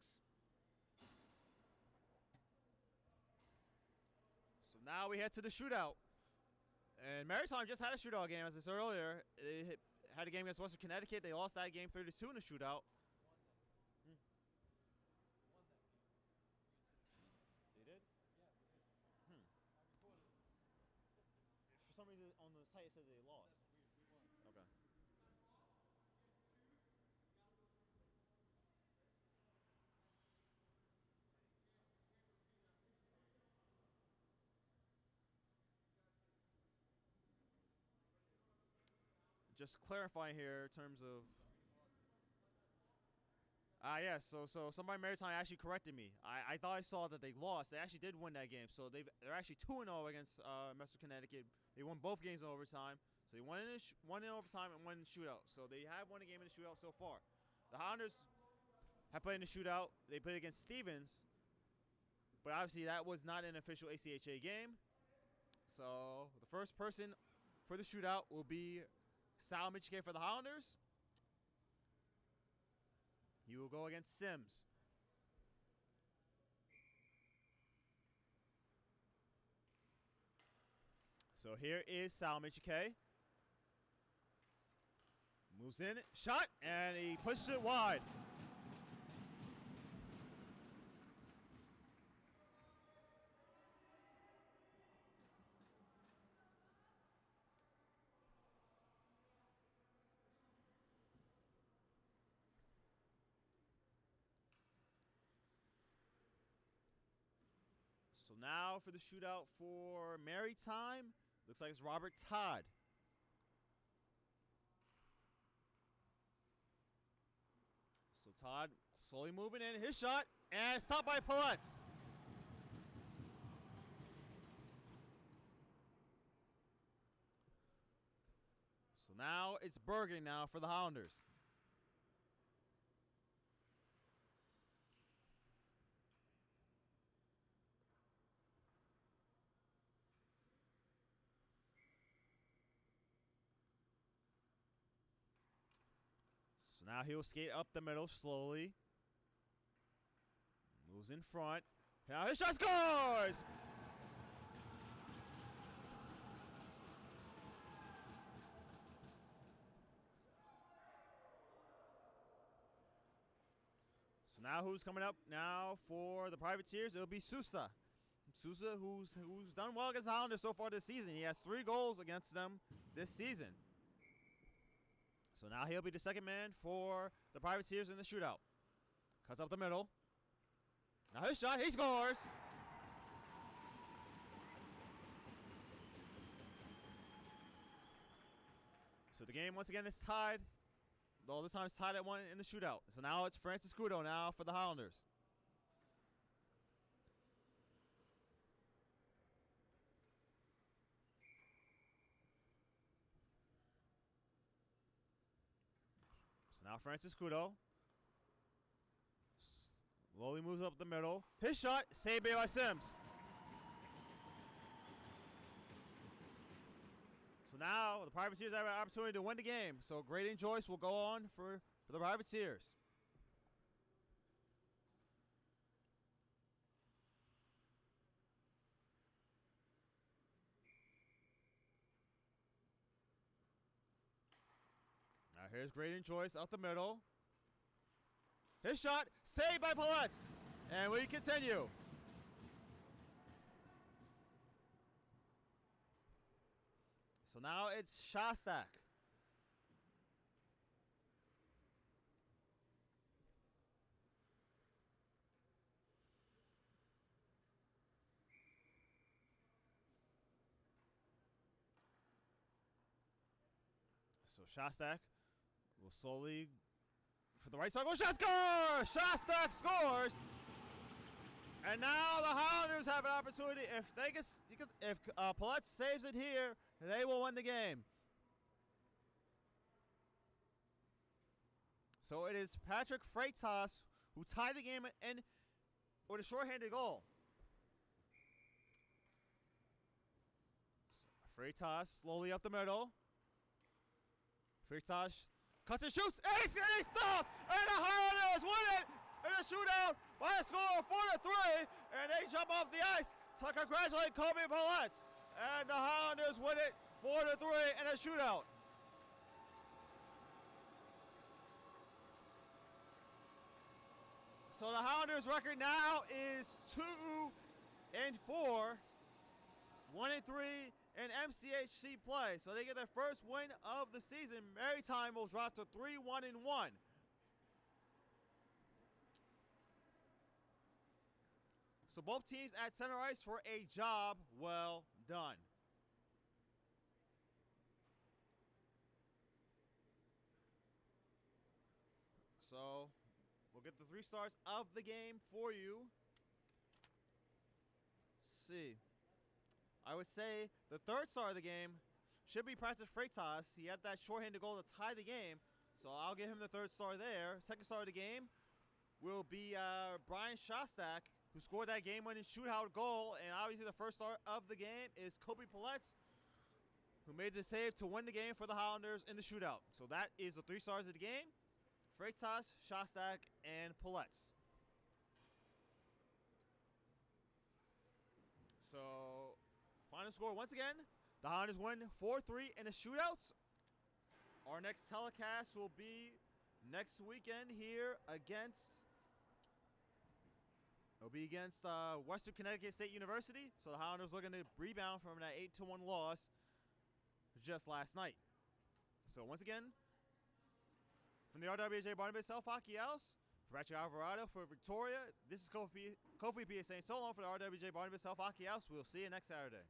So now we head to the shootout. And Maritime just had a shootout game, as I said earlier. They had a game against Western Connecticut. They lost that game 32 in the shootout. They did? For some reason on the site it said they lost. Okay. Just clarifying here in terms of yes, so somebody Maritime actually corrected me. I thought I saw that they lost. They actually did win that game. So they're actually 2-0 against Western Connecticut. They won both games in overtime. So they won in overtime and won in shootout. So they have won a game in the shootout so far. The Highlanders have played in the shootout. They played against Stevens. But obviously that was not an official ACHA game. So the first person for the shootout will be Sal Michike for the Highlanders. He will go against Sims. So here is Sal Michike. Moves in, shot, and he pushes it wide. So now for the shootout for Maritime, looks like it's Robert Todd. So Todd slowly moving in, his shot, and stopped by Pallets. now it's Bergen now for the Highlanders. So now he'll skate up the middle slowly. Moves in front. Now his shot scores! So now who's coming up now for the Privateers? It'll be Sousa. Sousa, who's done well against the Highlanders so far this season. He has 3 goals against them this season. So now he'll be the second man for the Privateers in the shootout. Cuts up the middle. Now his shot, he scores! So the game once again is tied. Though this time it's tied at 1 in the shootout. So now it's Francis Cudo now for the Highlanders. So now Francis Cudo slowly moves up the middle. His shot, saved by Sims. So now the Privateers have an opportunity to win the game. So Graydon Joyce will go on for the Privateers. Now here's Graydon Joyce out the middle. His shot, saved by Pallets. And we continue. So now it's Shostak. So Shostak will slowly for the right circle. Shot scores! Shostak scores! And now the Highlanders have an opportunity. If they if Paulette saves it here, they will win the game. So it is Patrick Freitas who tied the game in with a shorthanded goal. So Freitas slowly up the middle. Freitas cuts and shoots, and he's stopped! And the Highlanders win it in a shootout by a score of 4-3, and they jump off the ice to congratulate Kobe Paulette. And the Highlanders win it 4-3 in a shootout. So the Highlanders' record now is 2-4, 1-3 in MCHC play. So they get their first win of the season. Maritime will drop to 3-1-1. So both teams at center ice for a job well done. So we'll get the 3 stars of the game for you. Let's see. I would say the 3rd star of the game should be Patrick Freitas. He had that shorthanded goal to tie the game, so I'll give him the 3rd star there. 2nd star of the game will be Brian Shostak, who scored that game-winning shootout goal, and obviously the 1st star of the game is Kobe Paulette, who made the save to win the game for the Highlanders in the shootout. So that is the 3 stars of the game: Freitas, Shostak, and Paulette. So final score once again, the Highlanders win 4-3 in the shootouts. Our next telecast will be next weekend here against Western Connecticut State University. So the Highlanders looking to rebound from that 8-1 loss just last night. So once again, from the RWJ Barnabas Self Hockey House, for Patrick Alvarado for Victoria, this is Kofi P saying so long for the RWJ Barnabas Self Hockey House. We'll see you next Saturday.